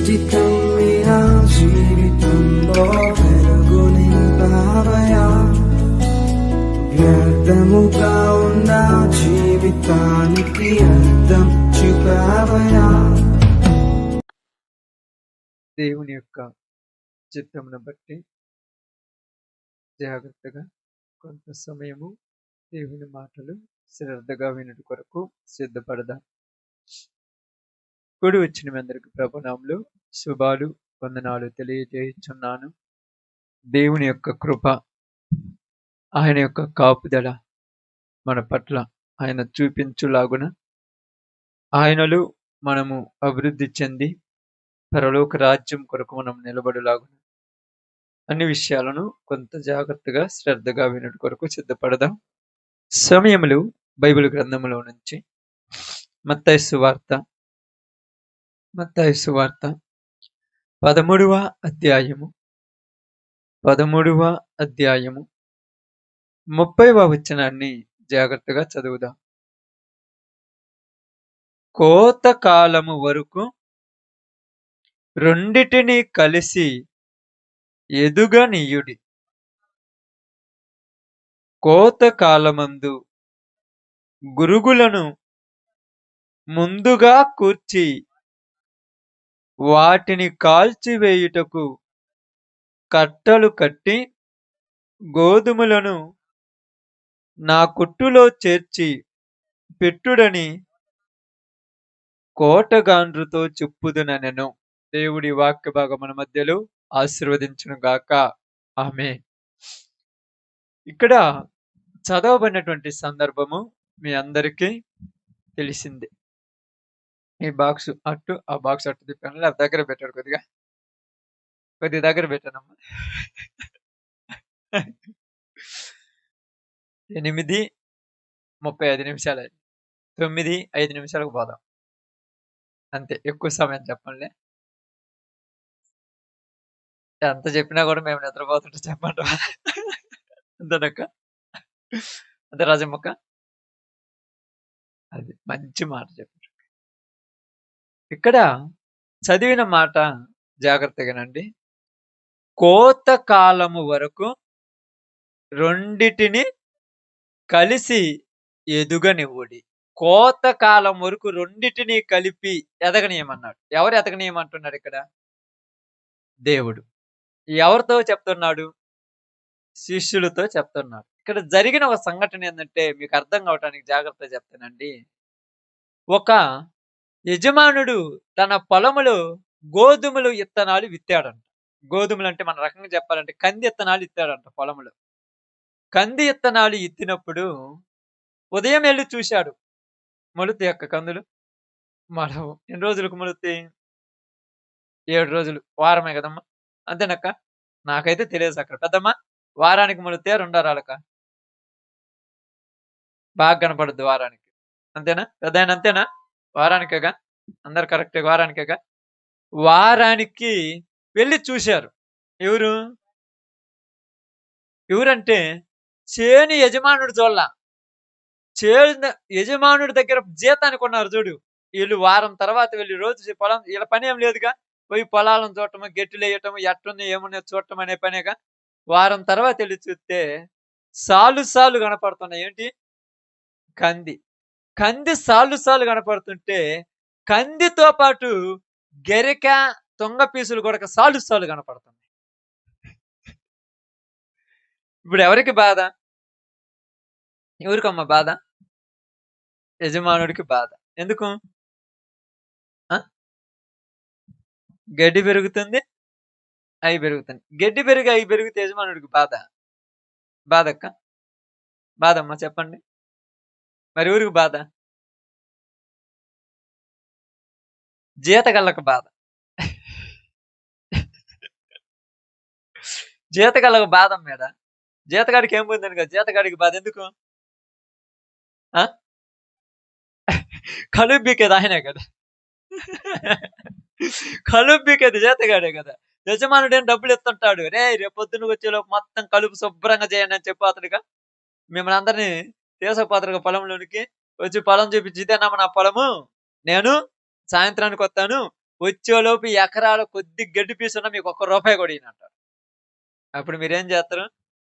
జీవితం మీరా జీవితంలో వెలుగు నింపావయా, వ్యర్థముగా ఉన్న జీవితానికి అర్థం చూపావయా. దేవుని యొక్క చిత్తమును బట్టి జాగ్రత్తగా కొంత సమయము దేవుని మాటలు శ్రద్ధగా వినుట కొరకు సిద్ధపడదాం. కూడి వచ్చిన మీ అందరికి ప్రభునామములు శుభాలు వందనాలు తెలియజేయుచున్నాను. దేవుని యొక్క కృప, ఆయన యొక్క కాపుదల మన పట్ల ఆయన చూపించులాగున, ఆయనలో మనము అభివృద్ధి చెంది పరలోక రాజ్యం కొరకు మనం నిలబడులాగున అన్ని విషయాలను కొంత జాగ్రత్తగా శ్రద్ధగా వినుట కొరకు సిద్ధపడదాం. సమయములు బైబిల్ గ్రంథములో నుంచి మత్తయి సువార్త 13వ అధ్యాయము 30వ వచనాన్ని జాగ్రత్తగా చదువుదాం. కోత కాలము వరకు రెండిటిని కలిసి ఎదుగనీయుడి. కోత కాలమందు గురుగులను ముందుగా కూర్చి వాటిని కాల్చివేయుటకు కట్టలు కట్టి, గోధుమలను నా కొట్టులో చేర్చి పెట్టుడని కోటగాండ్రుతో చెప్పుదునెను. దేవుడి వాక్య భాగం మన మధ్యలో ఆశీర్వదించును గాక. ఆమేన్. ఇక్కడ చదవబడినటువంటి సందర్భము మీ అందరికీ తెలిసిందే. ఈ బాక్స్ అట్టు, ఆ బాక్స్ అట్టు తిప్పాను. లేదా దగ్గర పెట్టాడు, కొద్దిగా దగ్గర పెట్టానమ్మా. 8:35 నిమిషాలు, 9:05 నిమిషాలకు పోదాం అంతే. ఎక్కువ సమయం చెప్పండి. ఎంత చెప్పినా కూడా మేము నిద్రపోతుంటే చెప్పండి. అంతేనక్క, అంతే రాజమ్మక్క. అది మంచి మాట చెప్పారు. ఇక్కడ చదివిన మాట జాగ్రత్తగానండి. కోత కాలము వరకు రెండిటిని కలిసి ఎదుగనివ్వుడి. కోత కాలం వరకు రెండిటిని కలిపి ఎదగనీయమన్నాడు. ఎవరు ఎదగనీయమంటున్నాడు ఇక్కడ? దేవుడు. ఎవరితో చెప్తున్నాడు? శిష్యులతో చెప్తున్నాడు. ఇక్కడ జరిగిన ఒక సంఘటన ఏంటంటే మీకు అర్థం కావటానికి జాగ్రత్తగా చెప్తానండి. ఒక యజమానుడు తన పొలములో గోధుమలు ఇత్తనాలు విత్తాడంట. గోధుమలు అంటే మన రకంగా చెప్పాలంటే కంది ఇత్తనాలు ఇత్తాడంట పొలములో. కంది ఇత్తనాలు ఇత్తినప్పుడు ఉదయం వెళ్ళి చూశాడు. మొలుతాయి అక్క కందులు? మొలవు. ఎన్ని రోజులకు మొలుతాయి? 7 రోజులు, వారమే కదమ్మా, అంతేనక్క? నాకైతే తెలియదు అక్కడ. పెద్దమ్మా, వారానికి మొలుతాయా 2 వారాలక? బాగా కనపడుద్ది వారానికి, అంతేనా పెద్ద? అంతేనా? వారానికేగా? అందరు కరెక్టే, వారానికేగా? వారానికి వెళ్ళి చూశారు. ఎవరంటే చేను యజమానుడు చూడాల. చేను యజమానుడి దగ్గర జీతానికి ఉన్నారు చూడు. వీళ్ళు వారం తర్వాత వెళ్ళి రోజు పొలం, వీళ్ళ పని ఏం లేదుగా, పోయి పొలాలను చూడటము, గెట్టులు వేయటం, ఎట్టున్నాయి ఏమున్నాయో చూడటం అనే పనేగా. వారం తర్వాత వెళ్ళి చూస్తే సాలు కనపడుతున్నాయి. ఏంటి? కంది సాలు కనపడుతుంటే కందితో పాటు గెరిక, తొంగ పీసులు కూడా సాలు కనపడుతున్నాయి. ఇప్పుడు ఎవరికి బాధ? ఎవరికమ్మా బాధ? యజమానుడికి బాధ. ఎందుకు? గడ్డి పెరుగుతుంది, అవి పెరుగుతుంది. గడ్డి పెరిగి అవి పెరిగితే యజమానుడికి బాధక్క? బాధమ్మా చెప్పండి. మరి ఎవరికి బాధ? జీతగళ్ళకు బాధ. జీతగళ్ళకు బాధ మేడ. జీతగాడికి ఏం పోయిందని కదా, జీతగాడికి బాధ ఎందుకు? కలుబ్బికేది ఆయనే కదా, కలుబ్బికేది జీతగాడే కదా. యజమానుడు ఏం డబ్బులు ఇస్తుంటాడు, రేపు పొద్దున్న వచ్చేలోపు మొత్తం కలుపు శుభ్రంగా చేయండి అని చెప్పాతడుగా. మిమ్మల్ని అందరినీ తీసుకుపోతారుగా పొలంలోనికి. వచ్చి పొలం చూపించి, ఇదేనమ్మా నా పొలము, నేను సాయంత్రానికి వస్తాను, వచ్చేలోపు ఎకరాల కొద్ది గడ్డి పీసున్నా మీకు ఒక్క రూపాయి కూడా ఇయనంటారు. అప్పుడు మీరేం చేస్తారు?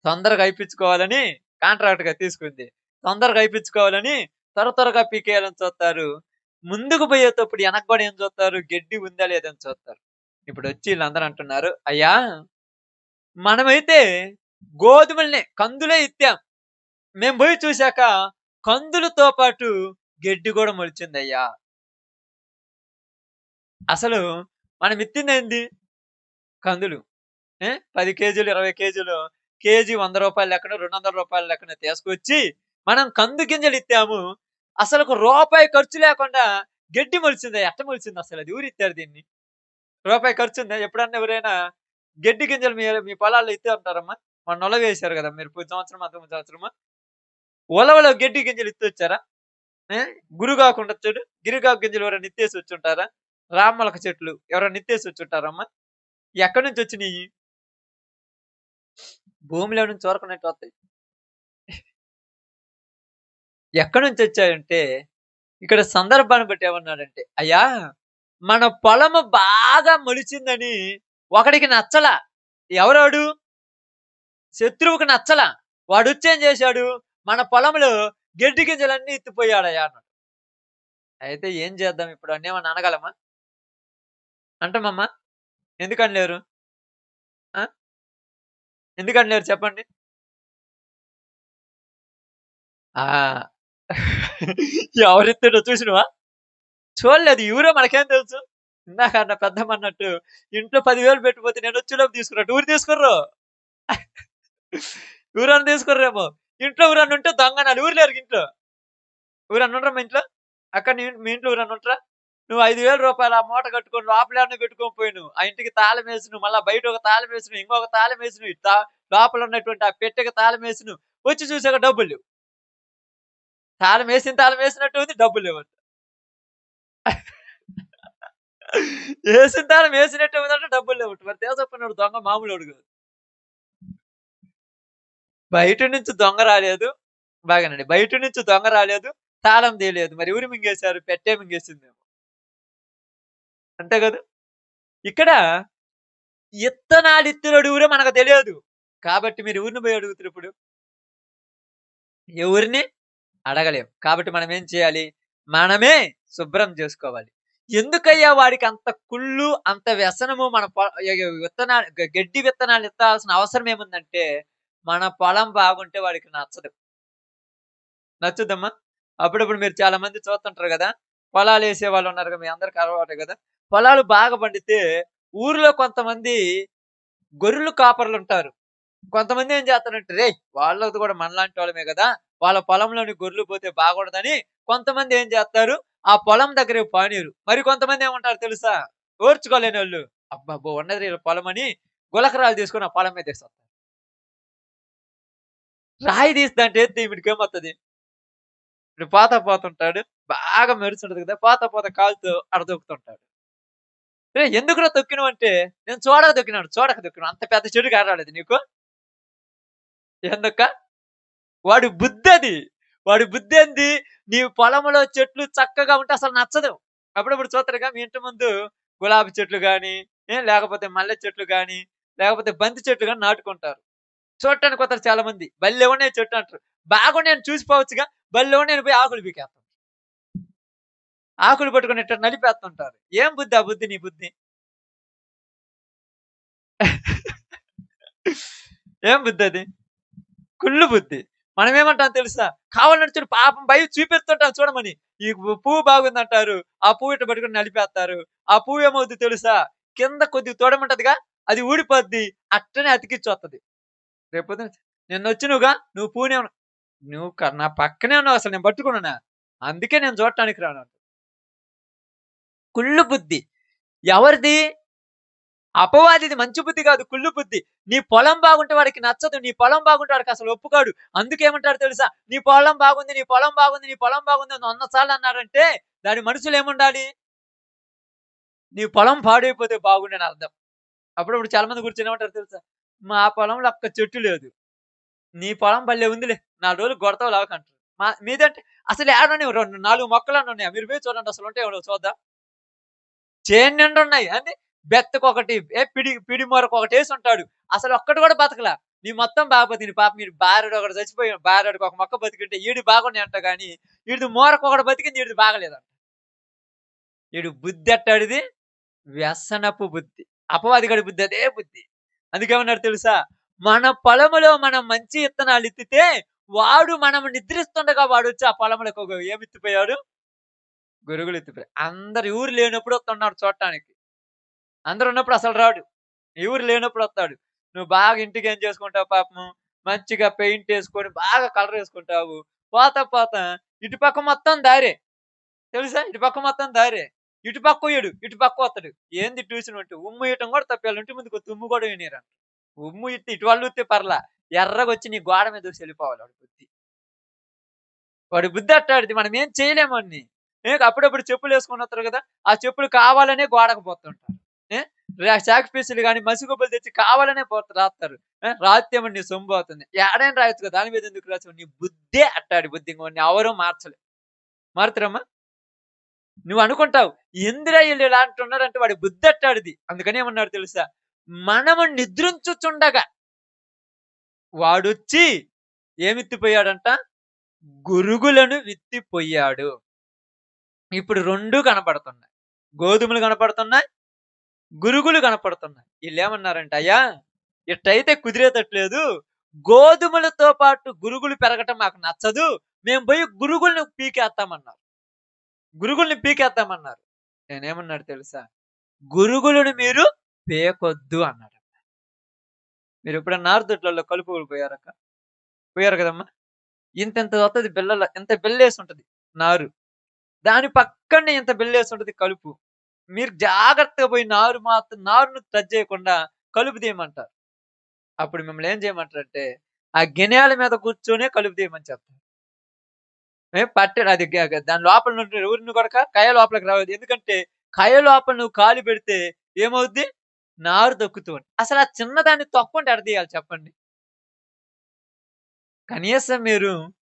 తొందరగా అయిపించుకోవాలని కాంట్రాక్ట్‌గా తీసుకుంది. తొందరగా అయిపించుకోవాలని త్వరగా పీకేయాలని చూస్తారు. ముందుకు పోయేటప్పుడు ఎనక కూడా ఏం చూస్తారు? గడ్డి ఉందా లేదా అని చూస్తారు. ఇప్పుడొచ్చి ఈళ్ళందరూ అంటున్నారు, "అయ్యా! మనమైతే గోధుమల్ని కందులే ఇత్తాం. మేము బోయి చూసాక కందులతో పాటు గడ్డి గూడా మొలిచిందయ్యా. అసలు మనం ఇత్తిందేంది? కందులు. 10 కేజీలు, 20 కేజీలు, కేజీ రూ. 100 లెక్కన, రూ. 200 లెక్కన తీసుకొచ్చి, మనం కందు గింజలిత్తాము. అసలకు రూపాయి ఖర్చు లేకుండా గడ్డి మొలిసిందయ్యా. ఎట్ట మొలిసిందసలది? ఎవరిత్తారు దీన్ని? రూపాయి ఖర్చుందా? ఎప్పుడన్నా ఎవరైనా గడ్డి గింజలు మీ పొలాల్లో ఇత్తే ఉంటారమ్మా? మొన్న ఉలవేశారు గదా! మీరు పోయిన సంవత్సరమో, అంతకుముందు సంవత్సరమో. ఉలవలో గడ్డి గింజలు ఇత్తొచ్చారా? ఏ? గురుగాకు ఉండదు చూడు. గిరిగాకు గింజలు ఎవరైనా ఇత్తేసి వచ్చుంటారా? రామమొలక చెట్లు ఎవరైనా ఇత్తేసి వచ్చుంటారమ్మా? ఎక్కడి నుంచి వచ్చినియి? భూమిలో నుంచి ఊరకనెట్ట వస్తాయి? ఎక్కడి నుంచి వచ్చాయంటే, ఇక్కడ సందర్భాన్ని బట్టి ఏమన్నాడంటే, "అయ్యా! మన పొలము బాగా మొలిచిందని ఒకడికి నచ్చలా. ఎవరాడు? శత్రువుకి నచ్చలా. వాడొచ్చి ఏం చేశాడు? మన పొలంలో గడ్డి గింజలన్నీ ఎత్తిపోయాడయ్యా" అన్నాడు. అయితే ఏం చేద్దాం ఇప్పుడు? అన్నేమన్నా అనగలమా? అంటామమ్మా? ఎందుకనలేరు? ఆ! ఎందుకనలేరు చెప్పండి? ఆ! ఎవరిత్తాడో చూసినవా? చూడలేదు. ఎవరో మనకేం తెలుసు? ఇందాక అన్న పెద్దమ్మన్నట్టు ఇంట్లో 10,000 పెట్టిపోతే నేనొచ్చేలోపు తీసుకున్నట్టు ఎవరు తీసుకుర్రు? ఎవరన్నా తీసుకుర్రేమో! ఇంట్లో ఎవరన్నా ఉంటే దొంగనాలు. ఎవరు లేరు ఇంట్లో. ఎవరన్నా ఉండరా మీ ఇంట్లో? అక్క మీ ఇంట్లో ఎవరన్నా ఉంటరా? నువ్వు రూ. 5,000 ఆ మూట కట్టుకొని లోపలేమన్నా పెట్టుకొని పోయినవు. ఆ ఇంటికి తాళమేసి నువ్వు మళ్ళా బయట ఒక తాళమేసి నువ్వు, ఇంకొక తాళమేసి నువ్వు, లోపల ఉన్నటువంటి ఆ పెట్టెకి తాళమేసి నువ్వు వచ్చి చూసాక డబ్బులు లేవు. తాళమేసినట్టు ఉంది డబ్బులు లేవంట. ఏసిన తాళం ఏసినట్టే ఉందంటే డబ్బులు లేవంట. మరి తేజప్పనోడు దొంగ మామూలోడు కాదు. బయట నుంచి దొంగ రాలేదు. బాగానండి. బయట నుంచి దొంగ రాలేదు. తాళం తేలేదు. మరి ఎవరు మింగేశారు? పెట్టే మింగేసిందేమో. అంతే గదా! ఇక్కడ ఇత్తనాలిత్తినోడు ఎవరో మనకు తెలియదు. కాబట్టి మీరు ఎవరిని పోయి అడుగుతురిప్పుడు? ఎవరిని అడగలేం. కాబట్టి మనం ఏం చేయాలి? మనమే శుభ్రం జేసుకోవాలి. ఎందుకయ్యా వాడికి అంత కుళ్ళు, అంత వ్యసనము మన విత్తనాలు గడ్డి విత్తనాలు ఇత్తాల్సిన అవసరం ఏముందంటే, మన పొలం బాగుంటే వాడికి నచ్చదు. నచ్చుద్దమ్మా? అప్పుడప్పుడు మీరు చాలా మంది చూస్తుంటారు గదా! పొలాలేసే వాళ్ళున్నారుగా మీ అందరికి అలవాటే గదా! పొలాలు బాగా పండితే ఊరిలో కొంతమంది గొర్రెలు కాపరులుంటారు. కొంతమంది ఏం చేస్తారంటే, "రేయ్! వాళ్ళది కూడా మనలాంటి వాళ్ళమే గదా! వాళ్ళ పొలంలోని గొర్రెలు పోతే బాగుండదని" కొంతమంది ఏం చేస్తారు, ఆ పొలం దగ్గరికి పోనీయరు. మరి కొంతమంది ఏమంటారు తెలుసా? ఓర్చుకోలేనోళ్ళు, అబ్బబ్బో! ఉన్నది ఈళ్ళ పొలమని గులకరాళ్ళు తీసుకొని ఆ పొలం మీదేసేస్తారు. రాయి తీసి దాంట్లో ఏత్తే వీడికేమొత్తది? వీడు పోతా పోతుంటాడు. బాగా మెరుస్తుంటది కదా! పోతా పోతా కాలుతో ఆడ తొక్కుతుంటాడు. "రేయ్! ఎందుకురా తొక్కినవంటే" "నేను చూడక తొక్కినాను, చూడక తొక్కినాను. అంత పెద్ద చెడుకి ఏడ నీకు?" "ఎందుకా?" వాడి బుద్ధది. వాడి బుద్ధేంది? నీ పొలంలో చెట్లు చక్కగా ఉంటే అసలు నచ్చదు. అప్పుడప్పుడు చూత్తరుగా మీ ఇంటి ముందు గులాబీ చెట్లు గాని, లేకపోతే మల్లె చెట్లు గాని, లేకపోతే బంతి చెట్లు గాని నాటుకుంటారు. చూడటానికి వత్తరు చాలా మంది. భలే ఉన్నాయి చెట్లు అంటారు. బాగున్నాయని చూసిపోవచ్చుగా, భలే ఉన్నాయని పోయి ఆకులు పీకేత్తం. ఆకులు పట్టుకొని ఇట్ట నలిపేత్తుంటారు. ఏం బుద్ధి ఆ బుద్ధి నీ బుద్ధి? ఏం బుద్ధది? కుళ్ళు బుద్ధి. మనమేమంటాం తెలుసా? కావాలంటే చూడు పాపం బయట చూపిస్తుంటాం చూడమని. ఈ పువ్వు బాగుందంటారు. ఆ పువ్వు ఇట్ట పట్టుకొని నలిపేత్తారు. ఆ పువ్వు ఏమవుద్ది తెలుసా? కింద కొద్దిగా తొడిముంటదిగా, అది ఊడిపోద్ది. అట్టనే అతికిచ్చొత్తది. రేపొద్దున నిన్నొచ్చినవుగా, నువ్వు పువ్వునేమన్నా నువ్వు నా పక్కనే ఉన్నావు అసలు నేను పట్టుకున్నానా? అందుకే నేను చూడటానికి రాను. కుళ్ళు బుద్ధి. ఎవరిది? అపవాదిది మంచి బుద్ధి కాదు. కుళ్ళు బుద్ధి. నీ పొలం బాగుంటే వాడికి నచ్చదు. నీ పొలం బాగుంటే వాడికసలు ఒప్పుకోడు. అందుకేమంటాడు తెలుసా? నీ పొలం బాగుంది, నీ పొలం బాగుంది, నీ పొలం బాగుంది అని 100 సార్లు అన్నాడంటే దాని మనసులో ఏముండాలి? నీ పొలం పాడైపోతే బాగుండని అర్థం. అప్పుడప్పుడు చాలా మంది కూర్చొని ఏమంటారు తెలుసా? మా పొలంలో ఒక్క చెట్టు లేదు. నీ పొలం భలే ఉందిలే. 4 రోజులు కొడతావు లాగంటారు. మీదంటే అసలు ఏడున్నాయి 4 మొక్కలన్నా ఉన్నాయా? మీరు పోయి చూడండి అసలు ఉంటాయో లేవో చూద్దాం. చేను నిండా ఉన్నాయి. అంటే బెత్తకొకటి, పిడి పిడి మొరకొకటి యేసుంటాడు. అసలు ఒక్కటి కూడా బతకలా. నీ మొత్తం బాగా బతికింది. పాపం ఈడు భార్యడు ఒకడు చచ్చిపోయాడు. భార్యడికి ఒక మొక్క బతికుంటే ఈడు బాగున్నాయంట గాని, ఈడిది మూరకొకటి బతికింది. ఈడిది బాగలేదంట. ఈడు బుద్ధి ఎట్టాడిది? వ్యసనపు బుద్ధి. అపవాదిగాడి బుద్ధి అదే బుద్ధి. అందుకేమన్నాడు తెలుసా? మన పొలములో మనం మంచి ఇత్తనాలు ఇత్తితే, వాడు మనం నిద్రిస్తుండగా వాడొచ్చి ఆ పొలంలోకి ఏమిత్తిపోయాడు? గురుగులు ఎత్తిపోయాడు. అందరు ఎవరు లేనప్పుడు వస్తున్నాడు చూడటానికి. అందరూ ఉన్నప్పుడు అసలు రాడు. ఎవరు లేనప్పుడు వస్తాడు. నువ్వు బాగా ఇంటికేం చేసుకుంటావు పాపము. మంచిగా పెయింటేసుకొని బాగా కలరేసుకుంటావు. పోతా పోతా ఇటు పక్క మొత్తం దారే. తెలుసా? ఇటు పక్క మొత్తం దారే. ఇటు పక్కోయడు. ఇటు పక్కొత్తడు. ఏంది ట్యూషన్ ఉంటే ఉమ్మేయటం కూడా తప్పే. ఆళ్ళ ఇంటి ముందుకొత్తే ఉమ్ము కూడా ఎయనీయరంట. ఉమ్ము ఇత్తే ఇటు వాళ్ళు ఊత్తే పర్లా. ఎర్రగొచ్చి నీ గోడ మీద దూసి ఎళ్ళిపోవాలి వాడి బుద్ధి. వాడి బుద్ధి అట్టాడిది. మనం ఏం చేయలేము వాడిని. అప్పుడప్పుడు చెప్పులేసుకొని వత్తరు గదా! ఆ చెప్పులు కావాలనే గోడకు పోతుంటారు. ఏ చాక్ పీసులు గాని, మసిగుబ్బలు తెచ్చి కావాలనే రాత్తారు. రాత్తేమో నీ సొమ్ము పోతుంది. ఏడైనా రాయొచ్చు కదా! దాని మీద ఎందుకు రాసావు? నీ బుద్దే అట్టాడి బుద్ధి. ఇంగ ఎవరు మార్చలేం. మారుతారమ్మా? నువ్వనుకుంటావు, ఎందురా ఈళ్ళు ఇలా అంటున్నారంటే వాడి బుద్ధి అట్టాడిది. అందుకని ఏమన్నాడు తెలుసా? మనము నిద్రించుచుండగా వాడొచ్చి ఏమిత్తిపోయాడంట? గురుగులను విత్తిపోయాడు. ఇప్పుడు 2 కనపడుతున్నాయి. గోధుమలు కనపడుతున్నాయి. గురుగులు కనపడుతున్నాయి. ఈళ్ళేమన్నారంటే, "అయ్యా! ఇట్టయితే కుదిరేతట్లేదు. గోధుమలతో పాటు గురుగులు పెరగటం మాకు నచ్చదు. మేము బోయి గురుగుల్ని పీకేత్తామన్నారు." గురుగుల్ని పీకేత్తామన్నారు. నేనేమన్నాడు తెలుసా? గురుగులను మీరు పీకొద్దు అన్నాడు. మీరెప్పుడన్నా నారుదొడ్లలో కలుపులు పోయారక్క? పోయారు కదమ్మా! ఇంతింత వత్తది బిళ్ళల ఇంత బిళ్ళేసుంటది నారు. దాని పక్కనే ఇంత బిళ్ళేసుంటది కలుపు. మీరు జాగ్రత్తగా పోయి నారును టచ్ చేయకుండా కలుపు తీయమంటారు. అప్పుడు మిమ్మల్ని ఏం చేయమంటారంటే, ఆ గిన్నేల మీద కూర్చొనే కలుపు తీయమని చెప్తారు. పట్టాడు అది దాని లోపల నుండి ఊరిని కొడక కయ లోపలికి రావద్దు. ఎందుకంటే కయ లోపల నువ్వు కాలు పెడితే ఏమవుద్ది? నారు తొక్కుతుంది. అసలు ఆ చిన్నదాన్ని తొక్కుంటే ఎడ తీయాలి చెప్పండి? కనీసం మీరు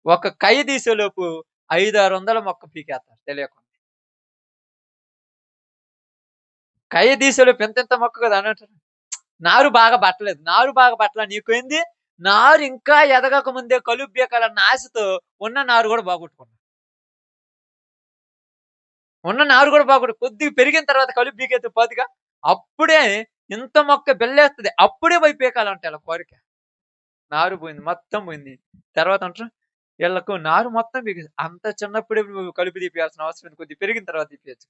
ఒక కయ్య తీసేలోపు 5, 600 మొక్క పీకేస్తారు తెలియకుండా. కయ్య తీసేలోపు ఇంతింత మొక్క కదా అనంటారు. నారు బాగా పట్టలేదు. నారు బాగా పట్టలా నీకేంది? నారు ఇంకా ఎదగక ముందే కలుపు పీకాలన్న ఆశతో ఉన్న నారు కూడా పోగొట్టుకున్నా. ఉన్న నారు కూడా బాగుండు. కొద్దిగా పెరిగిన తర్వాత కలుపు పీకేత్తే పోద్దిగా. అప్పుడే ఇంత మొక్క బిళ్ళేస్తది. అప్పుడే పోయి పీకాలంట ఈళ్ళ కోరిక. నారు పోయింది. మొత్తం పోయింది. తర్వాత అంటారు ఈళ్ళకు నారు మొత్తం పీకేసి అంత చిన్నప్పుడే నువ్వు కలుపు తీపియాల్సిన అవసరం లేదు. కొద్దిగా పెరిగిన తర్వాత తీపియొచ్చు.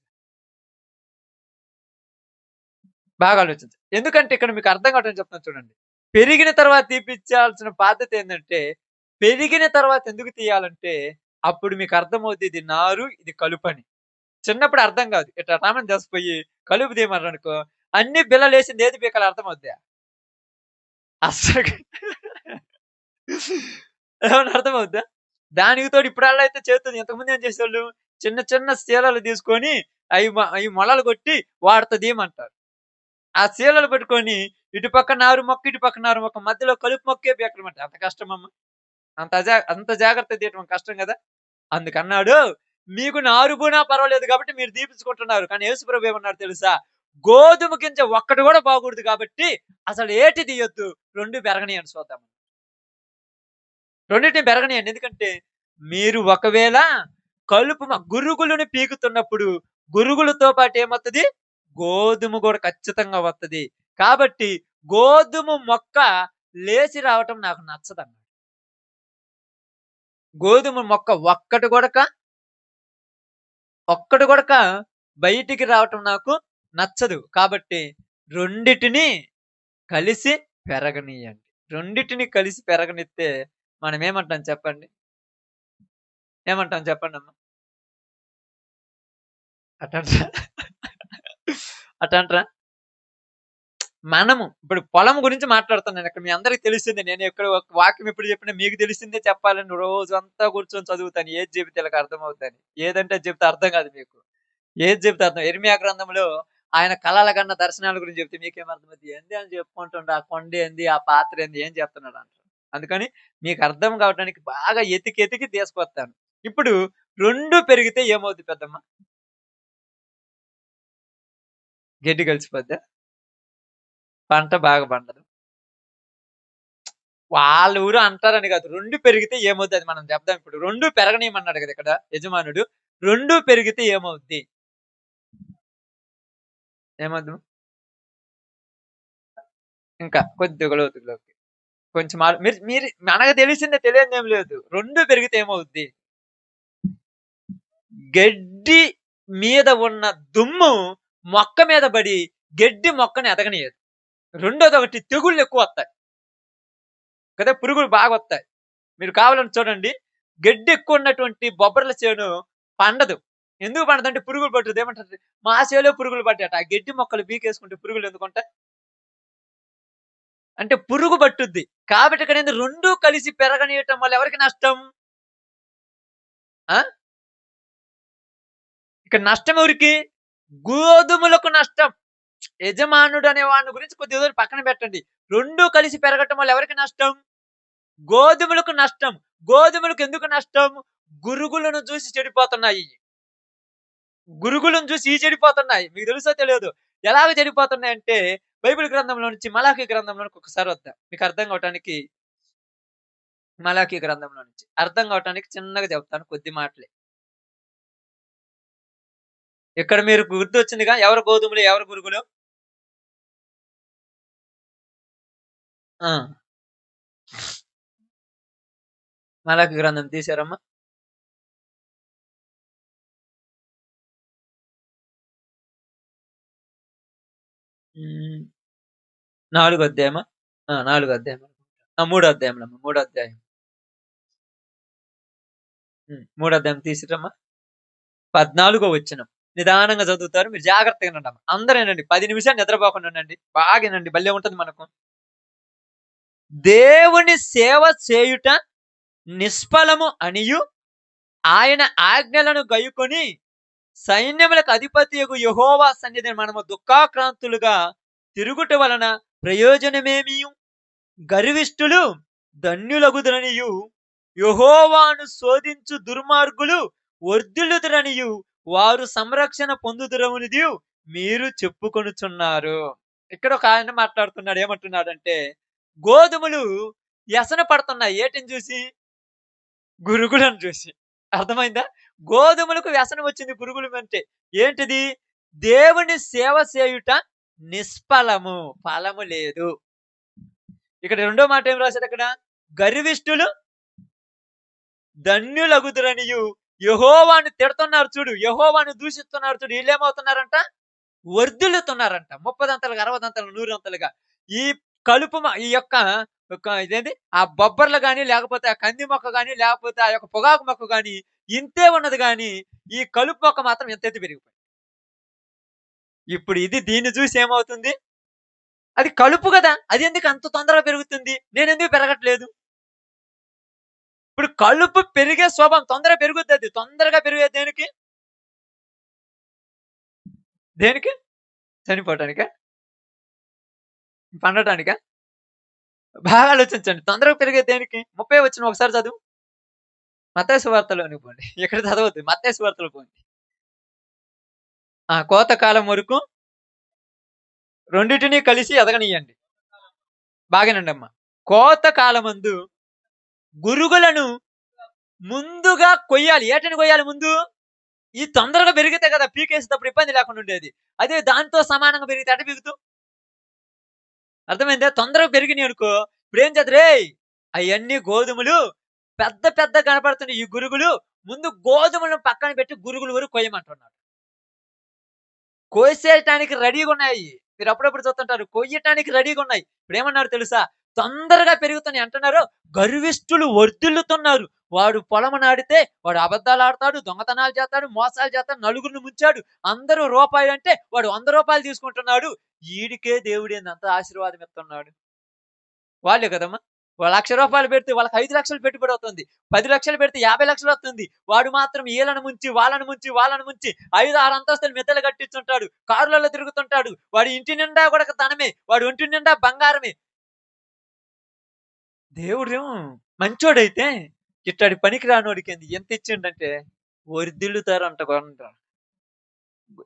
బాగా ఆలోచించండి. ఎందుకంటే ఇక్కడ మీకు అర్థం కావట్లేదని చెప్తున్నాను చూడండి. పెరిగిన తర్వాత తీపిచ్చాల్సిన బాధ్యత ఏందంటే, పెరిగిన తర్వాత ఎందుకు తీయాలంటే, అప్పుడు మీకు అర్థమవుద్ది ఇది నారు, ఇది కలుపని. చిన్నప్పుడు అర్థం కాదు. ఇట్లా రామని తెలిసిపోయి కలుపు తీయమన్నారనుకో, అన్ని బిళ్ళలేసింది ఏది పీకాలో అర్థమవుద్దా? అస్సలకి ఏమన్నా అర్థమవుద్దా? దానికి తోడు ఇప్పుడల్లా అయితే చేత్తోని ఇంతకుముందు ఏం చేసేవాళ్ళు? చిన్న చిన్న శీలలు తీసుకొని అయి మొలలు కొట్టి వాటితో తీయమంటారు. ఆ శీలలు పట్టుకొని ఇటు పక్క నారు మొక్క, ఇటు పక్క నారు మొక్క మధ్యలో కలుపు మొక్కే పీకడమంట. అంత కష్టమమ్మా? అంత జాగ్రత్త తీయటం కష్టం గదా! అందుకన్నాడు, మీకు నారు పోయినా పర్వాలేదు కాబట్టి మీరు దీపించుకుంటున్నారు. కానీ యేసుప్రభు ఏమన్నాడు తెలుసా? గోధుమ గింజ ఒక్కటి గూడా పోకూడదు కాబట్టి అసలు ఏటి తీయొద్దు. 2 బెరగనీయండి చూద్దాం. రెండిటిని బెరగనీయండి. ఎందుకంటే మీరు ఒకవేళ గురుగులను పీకుతున్నప్పుడు గురుగులతో పాటు ఏమొత్తది? గోధుమ గూడా ఖచ్చితంగా వత్తది. కాబట్టి గోధుమ మొక్క లేచి రావటం నాకు నచ్చదన్నాడు. గోధుమ మొక్క ఒక్కటి గూడక బయటికి రావటం నాకు నచ్చదు. కాబట్టి రెండిటిని కలిసి పెరగనీయండి. రెండిటిని కలిసి పెరగనిత్తే మనమేమంటాం చెప్పండి? ఏమంటాం చెప్పండమ్మా? అటంట్రా? అటంట్రా? మనము ఇప్పుడు పొలం గురించి మాట్లాడుతున్నాను ఇక్కడ. మీ అందరికి తెలిసిందే. నేను ఎక్కడ ఒక వాక్యం ఎప్పుడు చెప్పినా మీకు తెలిసిందే చెప్పాలని రోజంతా కూర్చొని చదువుతాను. ఏది చెబితే ఈళ్ళకి అర్థమవుద్దని. ఏదంటే అది చెప్తే అర్థం కాదు మీకు. ఏది చెప్తే అర్థం ఇర్మియా గ్రంథంలో ఆయన కలల కన్న దర్శనాల గురించి చెప్తే మీకేం అర్థమవుద్ది? ఏంది అని చెప్పుకుంటుండు. ఆ కొండేంది? ఆ పాత్ర ఏంది? ఏం చెప్తున్నాడు అంటారు. అందుకని మీకు అర్థం కావడానికి బాగా ఎతికి తీసుకొస్తాను. ఇప్పుడు 2 పెరిగితే ఏమవుద్ది పెద్దమ్మ? గడ్డి కలిసిపోద్దా? పంట బాగా పండదు. వాళ్ళ ఊరు అంటారని కాదు. 2 పెరిగితే ఏమవుద్ది అది మనం చెప్దాం ఇప్పుడు. 2 పెరగనీయమన్నాడు కదా ఇక్కడ యజమానుడు. 2 పెరిగితే ఏమవుద్ది? ఏమవుద్ది? ఇంకా కొద్దిగా లోతులోకి. కొంచెం మీరు మీరు మనకు తెలిసిందే తెలియనిదేం లేదు. 2 పెరిగితే ఏమవుద్ది? గడ్డి మీద ఉన్న దుమ్ము మొక్క మీద పడి గడ్డి మొక్కని ఎదగనీయదు. రెండోదొకటి తెగుళ్ళెక్కువొత్తాయి. కదా! పురుగులు బాగొత్తాయి. మీరు కావాలని చూడండి. గడ్డి ఎక్కువున్నటువంటి బొబ్బర్ల చేను పండదు. ఎందుకు పండదంటే పురుగులు పట్టుద్ది. ఏమంటారు? మా చేలో పురుగులు పడ్డాయట. ఆ గడ్డి మొక్కలు పీకేసుకుంటే పురుగులు ఎందుకుంటాయి? అంటే పురుగు పట్టుద్ది. కాబట్టి ఇక్కడేంది 2 కలిసి పెరగనీయటం వల్ల ఎవరికి నష్టం? ఆ! ఇక్కడ నష్టం ఎవరికి? గోధుమలకు నష్టం. యజమానుడు అనే వాని గురించి కొద్దిగా రోజులు పక్కన పెట్టండి. 2 కలిసి పెరగటం వల్ల ఎవరికి నష్టం? గోధుమలకు నష్టం. గోధుమలకు ఎందుకు నష్టం? గురుగులను చూసి చెడిపోతున్నాయి. గురుగులను చూసి ఇయి చెడిపోతున్నాయి. మీకు తెలుసో తెలియదో? ఎలాగ చెడిపోతున్నాయంటే బైబిల్ గ్రంథంలో నుంచి మలాకీ గ్రంథంలోనికి ఒకసారి వద్దాం. మీకు అర్థం కావటానికి మలాకీ గ్రంథంలో నుంచి. అర్థం కావటానికి చిన్నగా చెప్తాను కొద్ది మాటలే. ఇక్కడ మీరు గుర్తొచ్చిందిగా ఎవరు గోధుమలు, ఎవరు గురుగులు? ఆ! మలాకీ గ్రంథం తీశారమ్మా? హ్మ్. 4 అధ్యాయమా? ఆ! 4 అధ్యాయం అనుకుంటా. ఆ! మూడో అధ్యాయంలమ్మా. మూడో అధ్యాయం. 3 అధ్యాయం తీసిరమ్మా. 14 వచనం. నిదానంగా చదువుతారు. మీరు జాగ్రత్తగా వినండమ్మా. అందరూ వినండి. 10 నిమిషాలు నిద్రపోకుండా వినండి. బాగా వినండి. భలే ఉంటది మనకు. దేవుని సేవ చేయుట నిష్ఫలము అనియు ఆయన ఆజ్ఞలను గైకొని సైన్యములకు అధిపతియగు యెహోవా సన్నిధిని మనము దుఃఖాక్రాంతులుగా తిరుగుట వలన ప్రయోజనమేమియు? గర్విష్ఠులు ధన్యులగుదురనియు యెహోవాను శోధించు దుర్మార్గులు వర్ధిల్లుదురనియు వారు సంరక్షణ పొందుదురనియు మీరు చెప్పుకొనుచున్నారు. ఇక్కడ ఒక ఆయన మాట్లాడుతున్నాడు. ఏమంటున్నాడంటే గోధుమలు వ్యసన పడుతున్నాయి. ఏటిని చూసి? గురుగులను చూసి. అర్థమైందా? గోధుమలకు వ్యసనం వచ్చింది గురుగులమంటే. ఏంటిది? దేవుని సేవ చేయుట నిష్ఫలము. ఫలము లేదు. ఇక్కడ రెండో మాట ఏం రాశాడక్కడ? గర్విష్ఠులు ధన్యులగుదురనియు యెహోవాను తిడుతున్నారు చూడు. యెహోవాను దూషిస్తున్నారు చూడు. ఈళ్ళేమవుతున్నారంట? వర్ధిల్లుతున్నారంట. 30 60 100 ఈ ఈ యొక్క ఇదేంటి? ఆ బొబ్బర్లు గాని, లేకపోతే ఆ కంది మొక్క గాని, లేకపోతే ఆ యొక్క పొగాకు మొక్క గాని ఇంతే ఉన్నది గాని, ఈ కలుపు మొక్క మాత్రం ఇంత ఎత్తు పెరిగిపోయింది. ఇప్పుడు దీన్ని చూసి ఏమవుతుంది? అది కలుపు గదా! అదెందుకు అంత తొందరగా పెరుగుతుంది? నేనెందుకు పెరగట్లేదు? ఇప్పుడు కలుపు పెరిగే స్వభావం తొందరగా పెరుగుద్దది. తొందరగా పెరిగేది దేనికి? దేనికి? చనిపోవటానికా? పండటానికా? బాగా ఆలోచించండి. తొందరగా పెరిగేది దేనికి? 30 వచనం ఒకసారి చదువు. మత్తయి సువార్తలోనికి పోండి. ఇక్కడ చదవద్దు. మత్తయి సువార్తలో పోండి. ఆ! కోతకాలం వరకు రెండిటిని కలిసి ఎదగనీయండి. బాగానండమ్మా. కోత కాలమందు గురుగులను ముందుగా కొయ్యాలి. ఏటిని కొయ్యాలి ముందు? ఈ తొందరగా పెరిగితే కదా పీకేసేటప్పుడు ఇబ్బంది లేకుండా ఉండేది. అదే దాంతో సమానంగా పెరిగితే ఎట్ట పీకుతావు? అర్థమైందా? తొందరగా పెరిగినియనుకో ఇప్పుడేం చేద్దురేయ్! అయన్నీ గోధుమలు పెద్ద పెద్ద కనపడుతున్న ఈ గురుగులు ముందు గోధుమలను పక్కన పెట్టి గురుగుల వరకు కొయ్యమంటున్నాడు. కోసేయటానికి రెడీగున్నాయి. మీరు అప్పుడప్పుడు చూస్తుంటారు. కొయ్యటానికి రెడీగున్నాయి. ఇప్పుడేమన్నారు తెలుసా? తొందరగా పెరుగుతున్నాయి అంటున్నారు. గర్విష్ఠులు వర్ధిల్లుతున్నారు. వాడు పొలము నాటితే వాడు అబద్ధాలాడతాడు, దొంగతనాలు చేస్తాడు, మోసాలు చేస్తాడు, నలుగురిని ముంచాడు. అందరూ రూపాయలంటే వాడు ₹100 తీసుకుంటున్నాడు. ఈడికే దేవుడేంది అంత ఆశీర్వాదం ఇస్తున్నాడు. వాళ్ళే కదమ్మా! ఓ ₹1,00,000 పెడితే వాళ్ళకి 5,00,000 పెట్టుబడి అవుతుంది. 10,00,000 పెడితే 50,00,000 వస్తుంది. వాడు మాత్రం ఈళ్ళని ముంచి, వాళ్ళని ముంచి 5, 6 అంతస్తులు మిద్దెలు కట్టించుంటాడు. కార్‌లలో తిరుగుతుంటాడు. వాడి ఇంటి నిండా కూడా ధనమే. వాడి ఒంటి నిండా బంగారమే. దేవుడేమో మంచోడైతే ఇట్టాడి పనికి రానోడికేంది ఎంత ఇచ్చిండంటే వర్ధిల్లుతారంట కొంట.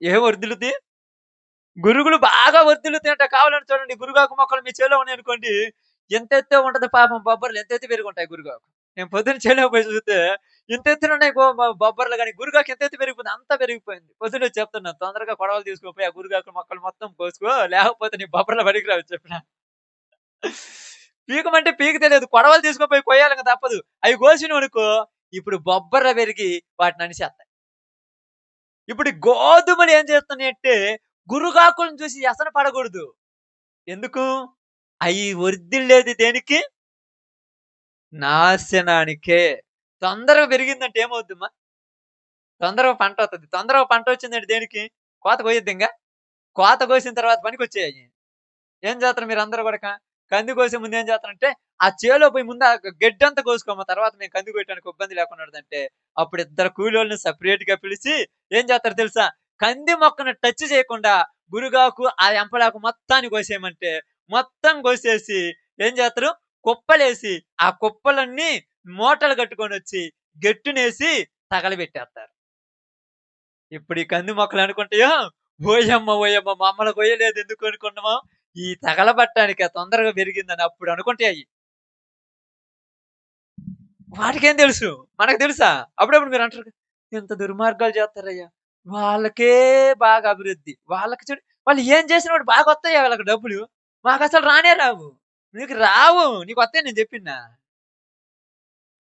ఏం వర్ధిల్లుద్ది? గురుగులు బాగా వర్ధిల్లుతాయంట. కావాలని చూడండి, గురుగాకు మొక్కలు మీ చేలో ఉన్నాయి అనుకోండి, ఎంత ఎత్తే ఉంటది పాపం, బొబ్బర్లు ఎంత ఎత్తు పెరుగుంటాయి గురుగాకు. నేను పొద్దున్న చేలోకి పోయి చూస్తే ఇంత ఎత్తున ఉన్నాయి బొబ్బర్లు గాని, గురుగాకు ఎంత ఎత్తు పెరిగిపోయింది, అంతా పెరిగిపోయింది. పొద్దున్నే చెప్తున్నాను, తొందరగా కొడవలు తీసుకుపోయి ఆ గురుగాకు మొక్కలు మొత్తం కోసుకో, లేకపోతే నీ బొబ్బర్లు పనికిరావు చెప్పిన. పీకమంటే పీకి తెలియదు, కొడవలు తీసుకుపోయి కొయ్యాలి కదా, తప్పదు. అవి కోసినవనుకో ఇప్పుడు బొబ్బర్లు పెరిగి వాటిని అనిసేస్తాయి. ఇప్పుడు గోధుమలు ఏం చేస్తున్నాయంటే గురుగాకులను చూసి వ్యసన పడకూడదు. ఎందుకు? అయి వర్ధిల్లేది దేనికి? నాశనానికే. తొందరగా పెరిగిందంటే ఏమవుద్దమ్మా? తొందరగా పంటొత్తది. తొందరగా పంటొచ్చిందంటే దేనికి? కోత కోయొద్దింక. కోత కోసిన తర్వాత పనికొచ్చేయి. ఏం చేత్తరు మీరందరూ గూడాక? కంది కోసే ముందు ఏం చేత్తరంటే, ఆ చేలో పోయి ముందు ఆ గెడ్డంతా కోసుకోమ్మా, తర్వాత మేము కంది కోయటానికి ఇబ్బంది లేకుండా ఉంటదంటే, అప్పుడు ఇద్దరు కూలోళ్ళని సెపరేట్‌గా పిలిచి ఏం చేత్తారో తెలుసా? కంది మొక్కను టచ్ చేయకుండా గురుగాకు, ఆ ఎంపడాకు మొత్తాన్ని కోసేయమంటే, మొత్తం కోసేసి ఏం చేత్తరు? కుప్పలేసి, ఆ కుప్పలన్నీ మూటలు కట్టుకొనొచ్చి గెట్టునేసి తగలబెట్టేత్తారు. ఇప్పుడు ఈ కంది మొక్కలు అనుకుంటాయా, ఓయమ్మ! ఓయమ్మ! మమ్మల్ని కొయ్యలేదు ఎందుకు అనుకున్నామో, ఈ తగలబట్టానికే తొందరగా పెరిగిందని అప్పుడు అనుకుంటాయి అయి. వాటికేం తెలుసు? మనకు తెలుసా? అప్పుడప్పుడు మీరంటారు, ఎంత దుర్మార్గాలు చేత్తారయ్యా! వాళ్ళకే బాగా అభివృద్ధి. వాళ్ళకి చూడు, వాళ్ళు ఏం చేసినా కూడా బాగొత్తాయా వాళ్ళకి డబ్బులు? మాకసలు రానే రావు. నీకు రావు. నీకొత్తయని నేను జెప్పిన్నా?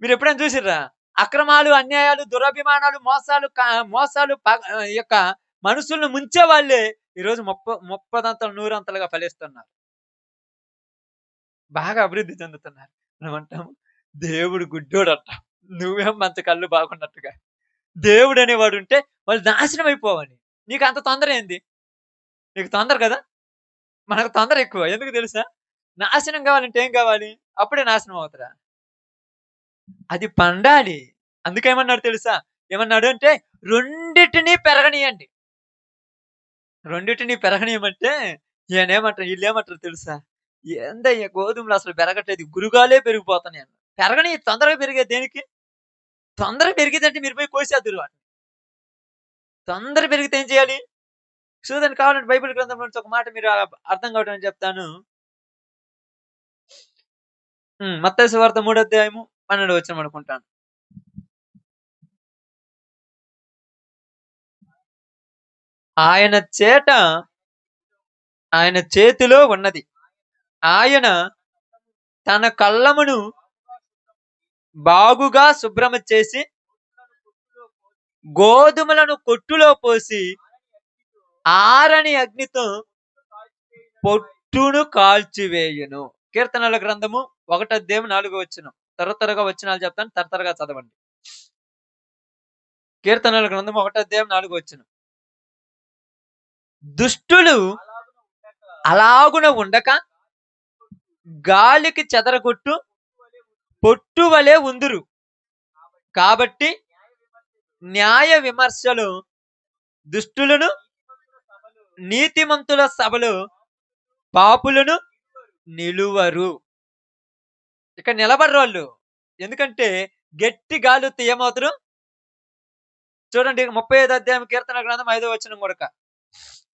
మీరెప్పుడైనా చూసిర్రా? అక్రమాలు, అన్యాయాలు, దురభిమానాలు, మోసాలు ఈ యొక్క మనుషుల్ని ముంచేవాళ్ళే ఈరోజు ముప్పదంతలు, నూరంతలుగా ఫలిస్తున్నారు. బాగా అభివృద్ధి చెందుతున్నారు. మనమంటాము, దేవుడు గుడ్డోడంటాం. నువ్వేం మంచి కళ్ళు బాగున్నట్టుగా. దేవుడనేవాడుంటే వాళ్ళు నాశనం అయిపోవని. నీకంత తొందర ఏంది? నీకు తొందర కదా! మనకు తొందర ఎక్కువ. ఎందుకు తెలుసా? నాశనం కావాలంటే ఏం కావాలి? అప్పుడే నాశనం అవుతారా? అది పండాలి. అందుకేమన్నాడు తెలుసా? ఏమన్నాడు అంటే, "రెండిటిని పెరగనీయండి." రెండిటిని పెరగనీయమంటే ఈళ్ళేమంటారో తెలుసా? ఏందయ్యా గోధుమలు అసలు పెరగట్లేదు, గురుగాలే పెరిగిపోతున్నాయన్నారు. పెరగనియి, తొందరగా పెరిగేది దేనికి? తొందరగా పెరిగిద్దంటే మీరు పోయి కోసేద్దురు వాటిని. తొందర పెరిగితే ఏం చేయాలి? చూడండి, కావాలంటే బైబిల్ గ్రంథంలో నుంచి ఒక మాట మీరు అర్థం కావడానికి చెప్తాను. మత్తయి సువార్త 3 అధ్యాయము 12 వచనం అనుకుంటాను. ఆయన చేట ఆయన చేతిలో ఉన్నది. ఆయన తన కళ్ళమును బాగుగా శుభ్రము చేసి గోధుమలను కొట్టులో పోసి ఆరని అగ్నితో పొట్టును కాల్చివేయును. కీర్తనల గ్రంథము 1 అధ్యాయం 4 వచనం. త్వరగా వచనాలు చెప్తాను, త్వరగా చదవండి. కీర్తనల గ్రంథం 1 అధ్యాయం 4 వచనం. దుష్టులు అలాగున ఉండక గాలికి చెదరగొట్టు పొట్టు వలె ఉందురు. కాబట్టి న్యాయ విమర్శలు దుష్టులను, నీతిమంతుల సభలో పాపులను నిలువరు. ఇక నిలబడరు వాళ్ళు. ఎందుకంటే గట్టి గాలొత్తే ఏమవుతారు? చూడండి, 35 అధ్యాయం కీర్తన గ్రంథం 5వ వచనం కొడక.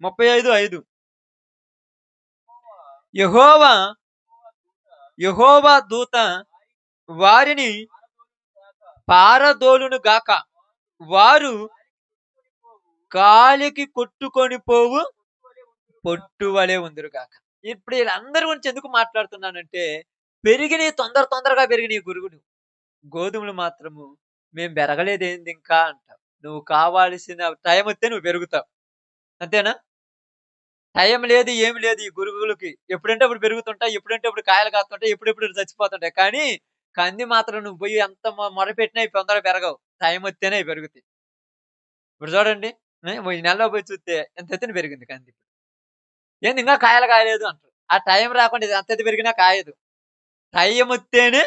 35:5. యెహోవా దూత వారిని పారదోలును గాక, వారు గాలికి కొట్టుకొని పోవు పొట్టు వలె ఉందురు గాక. ఇప్పుడు వీళ్ళందరి గురించి ఎందుకు మాట్లాడుతున్నానంటే, పెరిగినయి, తొందరగా పెరిగినయి గురుగులు. గోధుమలు మాత్రము మేము పెరగలేదేంది ఇంకా అంటావు. నువ్వు కావాల్సిన టైం వస్తే నువ్వు పెరుగుతావు. అంతేనా? టైం లేదు, ఏమి లేదు ఈ గురుగులకి. ఎప్పుడంటే అప్పుడు పెరుగుతుంటాయి. ఎప్పుడంటే అప్పుడు కాయలు కాస్తుంటాయి. ఎప్పుడెప్పుడు చచ్చిపోతుంటాయి. కానీ కంది మాత్రం నువ్వు పోయి ఎంత మొరపెట్టినా ఇవి తొందరగా పెరగవు. టైం వస్తేనే అవి పెరుగుతాయి. ఇప్పుడు చూడండి, ఈ నెలలో పోయి చూస్తే ఎంత ఎత్తున పెరిగింది కంది. ఏంది ఇంకా కాయలు కాయలేదు అంటారు. ఆ టైం రాకుండా ఇది ఎంత ఎత్తు పెరిగినా కాయదు. టైం వస్తేనే,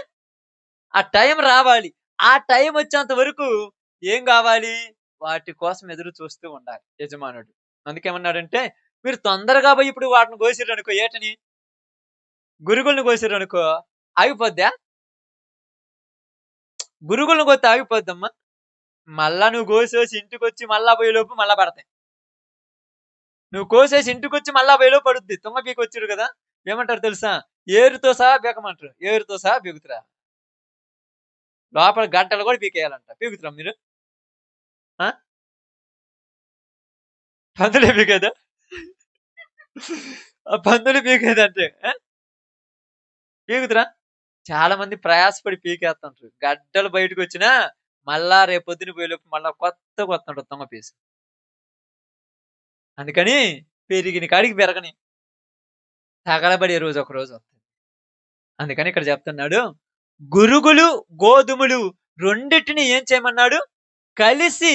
ఆ టైం రావాలి. ఆ టైం వచ్చేంత వరకు ఏం కావాలి? వాటి కోసం ఎదురు చూస్తూ ఉండాలి యజమానుడు. అందుకేమన్నాడంటే, మీరు తొందరగా పోయి ఇప్పుడు వాటిని కోసిర్రనుకో, ఏటని? గురుగులను కోసిర్రనుకో ఆగిపోద్దా? గురుగులను కోస్తే ఆగిపోద్దమ్మా. మళ్ళా నువ్వు కోసేసి ఇంటికొచ్చి మళ్ళా పోయేలోపు మళ్ళా పడతాయి. నువ్వు కోసేసి ఇంటికొచ్చి మళ్ళా బయలో పడుద్ది. తుంగ పీకొచ్చిర్రు కదా! ఏమంటారు తెలుసా? ఏరుతో సహా పీకమంటారు. ఏరుతో సహా పీకుతురా. లోపల గడ్డలు కూడా పీకేయాలంట. పీకుతురా మీరు? ఆ! పందులే పీకేదా? ఆ పందులు పీకేదంటే పీకుతురా? చాలా మంది ప్రయాసపడి పీకేస్తుంటారు. గడ్డలు బయటకొచ్చినా మళ్ళా రేపొద్దున పోయేలోపు మళ్ళా కొత్తగొస్తుంటది తుంగ పీసు. అందుకని పెరిగిన కాడికి పెరగని. తగలబడే రోజు ఒక రోజు వస్తది. అందుకని ఇక్కడ చెప్తున్నాడు. గురుగులు, గోధుమలు రెండిటిని ఏం చేయమన్నాడు? కలిసి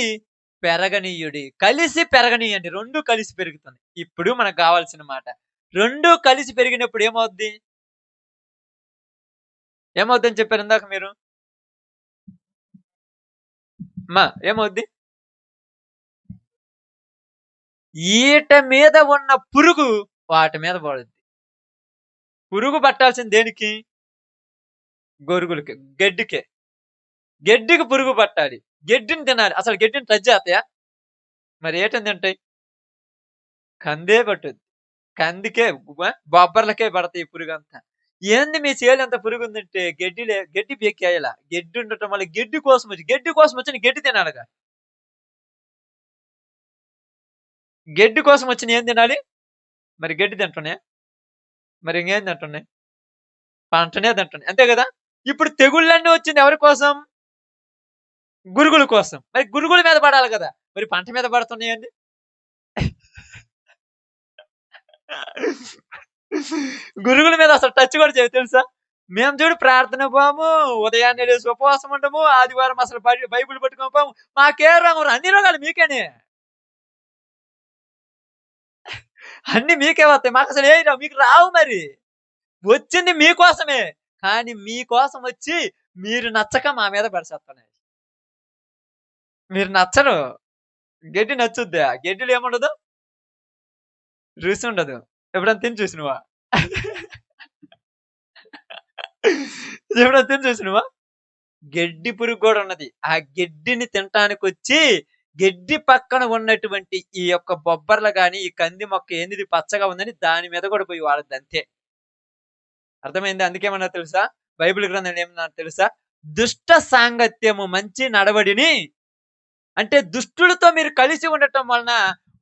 పెరగనీయుడి. కలిసి పెరగనీయండి. 2 కలిసి పెరుగుతుంది. ఇప్పుడు మనకు గావాల్సిన మాట. 2 కలిసి పెరిగినప్పుడు ఏమవుద్ది? ఏమవుద్దని చెప్పారు ఇందాక మీరు? ఏమవుద్ది? ఈట మీద ఉన్న పురుగు వాటి మీద పడుద్ది. పురుగు పట్టాల్సింది దేనికి? గొరుగులకి, గెడ్డికే. గెడ్డికి పురుగు పట్టాలి. గెడ్డిని తినాలి. అసలు గెడ్డిని టచ్ చేత్తయా? మరి ఏటిని తింటాయి? కందే పట్టుద్ది. కందికే బొబ్బర్లకే పడతాయి ఈ పురుగంతా. ఏంది మీ చేలో పురుగుందంటే గడ్డి పీకేయాల. గడ్డి ఉండటం వల్ల గడ్డి కోసం వచ్చి గడ్డి తినాలిగా. గడ్డి కోసం వచ్చి ఏం తినాలి? మరి గడ్డి తింటున్నాయా? మరి ఇంకేం తింటున్నాయి? పంటనే తింటున్నాయి. అంతే గదా! ఇప్పుడు తెగుళ్ళన్నీ వచ్చింది ఎవరి కోసం? గురుగుల కోసం. మరి గురుగుల మీద పడాలి గదా! మరి పంట మీద పడుతున్నాయండి? గురుగుల మీద అసలు టచ్ కూడా చేయవు తెలుసా? మేము చూడు ప్రార్థన పోము, ఉదయాన్నే లేసి ఉపవాసం ఉండము, ఆదివారం అసలు బైబిల్ పట్టుకొని పోము. మాకే రోగం అన్ని రోగాలు మీకేనే. అన్నీ మీకే వస్తాయి. మాకసలు ఏయి రావు. మీకు రావు మరి. వచ్చింది మీకోసమే. కానీ మీకోసం వచ్చి మీరు నచ్చక మా మీద పడిసేత్తన్నాయి. మీరు నచ్చరు. గడ్డి నచ్చుద్దా? గడ్డిలో ఏముండదు? రుచి ఉండదు. ఎప్పుడైనా తిని చూసినవా? ఎప్పుడైనా తిని చూసినవా? గెడ్డి పురుగు గూడా ఉన్నది. ఆ గెడ్డిని తినటానికొచ్చి, గెడ్డి పక్కన ఉన్నటువంటి ఈ యొక్క బొబ్బర్లు గాని, ఈ కంది మొక్క ఏందిది పచ్చగా ఉందని దాని మీద గూడా పోయి వాడుద్దంతే. అర్థమైందా? అందుకేమన్నారో తెలుసా? బైబిల్ గ్రంథంలో ఏమన్నారో తెలుసా? దుష్ట సాంగత్యము మంచి నడవడిని అంటే దుష్టులతో మీరు కలిసి ఉండటం వలన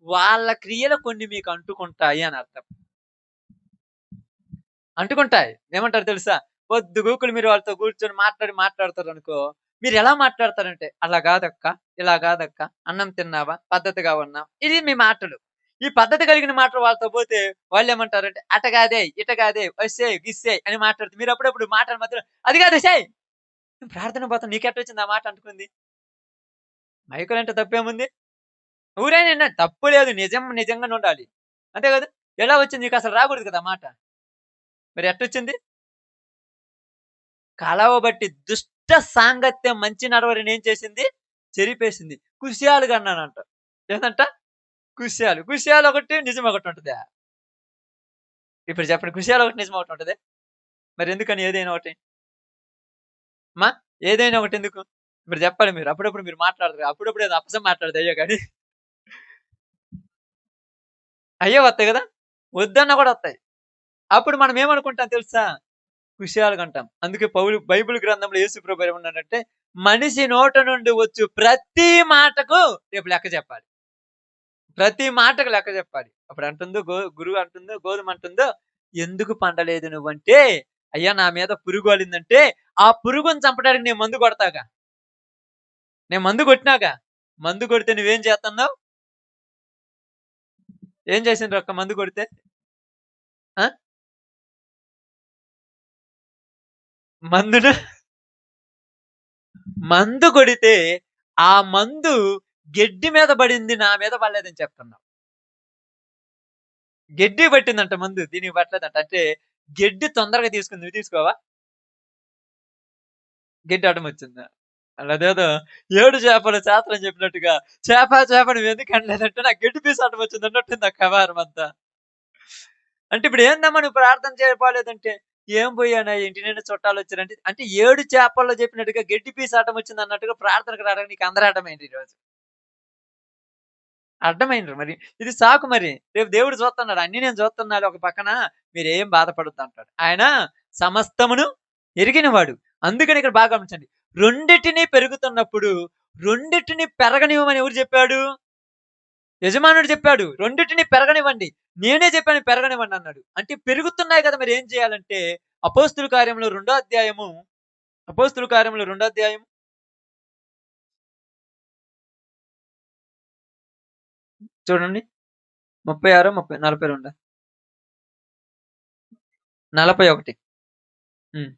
వాళ్ళ క్రియలు కొన్ని మీకు అంటుకుంటాయి అని అర్థం. అంటుకుంటాయి. ఏమంటారో తెలుసా? పొద్దుగూకులు మీరు వాళ్ళతో కూర్చొని మాట్లాడుతారనుకో, మీరెలా మాట్లాడతారంటే, "అలా గాదక్క, ఇలా గాదక్క, అన్నం తిన్నావా? పద్ధతిగా ఉన్నాం." ఇది మీ మాటలు. ఈ పద్ధతి కలిగిన మాటలు వాళ్ళతో పోతే వాళ్ళేమంటారంటే, "అట గాదే, ఇట గాదే, ఒస్సేయ్, గిస్సేయ్" అని మాట్లాడుతూ మీరు అప్పుడప్పుడు మాటల మధ్యలో, "అది గాదు ఒసేయ్, నేను ప్రార్థనకు పోతాను. నీకెట్టొచ్చింది ఆ మాట అంటుకుంది?" మైకులంటే తప్పేముంది? ఊరైనా ఇన్నాను. తప్పు లేదు. నిజంగానే ఉండాలి. అంతే గదా! ఎలా వచ్చింది? నీకసలు రాకూడదు కదా! ఆ మాట. మరి ఎట్టొచ్చింది? కలవబట్టి దుష్ట సాంగత్యం మంచి నడవడిని ఏం చేసింది? చెరిపేసింది. కుశ్యాలు కన్నానంట. ఏందంట? కుశ్యాలు. కుశ్యాలు ఒకటి, నిజం ఒకటి ఉంటదా? ఇప్పుడు చెప్పండి. కుశ్యాలు ఒకటి, నిజం ఒకటి ఉంటదా? మరెందుకని ఏదైనా ఒకటి? మా ఏదైనా ఒకటి ఎందుకు? ఇప్పుడు చెప్పాలి మీరు. అప్పుడప్పుడు మీరు మాట్లాడరు. అప్పుడప్పుడు ఏదో అబద్ధం మాట్లాడితే అయ్యో గాని అయ్యే వత్తాయి గదా! వద్దన్నా గూడా వత్తాయి. అప్పుడు మనం ఏమనుకుంటాం తెలుసా? విషయాలుగంటాం. అందుకే బైబిల్ గ్రంథంలో యేసు ప్రభు ఏమన్నాడంటే, మనిషి నోట నుండి వచ్చు ప్రతి మాటకు రేపు లెక్క చెప్పాలి. ప్రతి మాటకు లెక్క చెప్పాలి. అప్పుడు అంటుందో గురువు అంటుందో, గోధుమ అంటుందో, "ఎందుకు పండలేదు నువ్వంటే, అయ్యా నా మీద పురుగు వాలిందంటే, ఆ పురుగుని చంపడానికి నేను మందు కొడతాగా. నేను మందు కొట్టినాగా. మందు కొడితే నువ్వేం చేత్తన్నావు? ఏం చేసిండ్రక్క మందు కొడితే? ఆ! మందును మందు కొడితే, ఆ మందు గెడ్డి మీద పడింది. నా మీద పడలేదని చెప్తున్నావు. గెడ్డికి పట్టిందంట మందు. దీనికి పట్టలేదంట. అంటే గెడ్డి తొందరగా తీసుకుంది. నువ్వు తీసుకోవా? గెడ్డి అడ్డమొచ్చిందా? ఆళ్ళదేదో ఏడు చేపల శాస్త్రం చెప్పినట్టుగా చేప నువ్వెందుకు అనలేదంటే నాకు గెడ్డి పీసు అడ్డమొచ్చింది అన్నట్టుంది ఆ వ్యవహారం అంతా. అంటే ఇప్పుడు ఏందమ్మా నువ్వు ప్రార్థన చేయపోలేదంటే, ఏం పోయానా ఇంటి నిండా చుట్టాలొచ్చారంటే, అంటే 7 చేపల్లో చెప్పినట్టుగా గెడ్డి పీసు అడ్డమొచ్చిందన్నట్టుగా ప్రార్థనకు రావడానికి నీకు అందరాటమేంటి ఈరోజు? అర్థమైండ్రు మరి. ఇది సాకు మరి. రేపు దేవుడు చూస్తున్నాడు. అన్నీ నేను చూస్తున్నాను ఒక పక్కన మీరేం బాధపడొద్దు అంటాడు. ఆయన సమస్తమును ఎరిగినవాడు. అందుకని ఇక్కడ బాగా గమనించండి. రెండిటిని పెరుగుతున్నప్పుడు రెండిటిని పెరగనివ్వమని ఎవరు చెప్పాడు? యజమానుడు చెప్పాడు. రెండిటిని పెరగనివ్వండి. నేనే చెప్పాను పెరగనివ్వండి అన్నాడు. అంటే పెరుగుతున్నాయి కదా! మరి ఏం చేయాలంటే అపోస్తుల కార్యములు రెండో అధ్యాయము అపోస్తుల కార్యములు రెండో అధ్యాయం చూడండి. 36, 42 41. హ్మ్.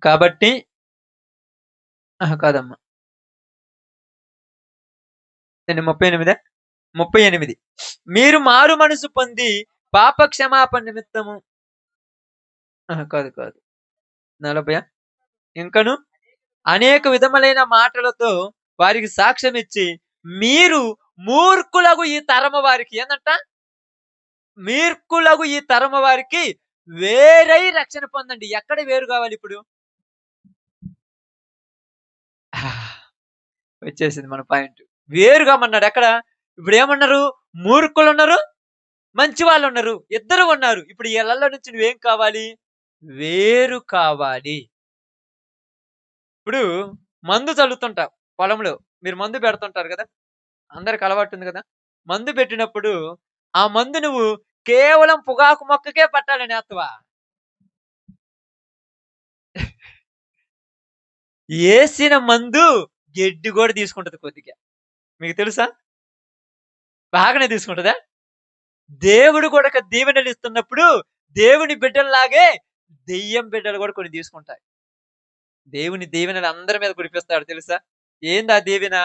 కాబట్టి అహా! కాదమ్మా. ఏంటి 38? 38. మీరు మారు మనసు పొంది పాప క్షమాపణ నిమిత్తము అహా! కాదు. కాదు. 40 ఇంకను అనేక విధములైన మాటలతో వారికి సాక్ష్యమిచ్చి, మీరు మూర్ఖులగు ఈ తరము వారికి ఏందంట? మూర్ఖులగు ఈ తరము వారికి వేరై రక్షణ పొందండి. ఎక్కడ వేరు కావాలిప్పుడు? వచ్చేసింది మన పాయింట్. వేరుగామన్నాడు ఎక్కడ? ఇప్పుడేమన్నారు? మూర్ఖులున్నారు, మంచి వాళ్ళున్నారు. ఇద్దరు ఉన్నారు. ఇప్పుడు ఈళ్ళల్లో నుంచి నువ్వేం కావాలి? వేరు కావాలి. ఇప్పుడు మందు చల్లుతుంటావు పొలంలో. మీరు మందు పెడుతుంటారు గదా! అందరికి అలవాటుంది గదా! మందు పెట్టినప్పుడు ఆ మందు నువ్వు కేవలం పొగాకు మొక్కకే పట్టాలని ఏత్తవా? ఏసిన మందు గెడ్డి గూడా తీసుకుంటది కొద్దిగా. మీకు తెలుసా? బాగానే తీసుకుంటదా? దేవుడు గూడా దీవెనలిస్తున్నప్పుడు దేవుని బిడ్డల్లాగే దెయ్యం బిడ్డలు గూడా కొన్ని తీసుకుంటాయి. దేవుని దీవెనలు అందరి మీద కురిపిస్తాడు తెలుసా? ఏందా దీవెన?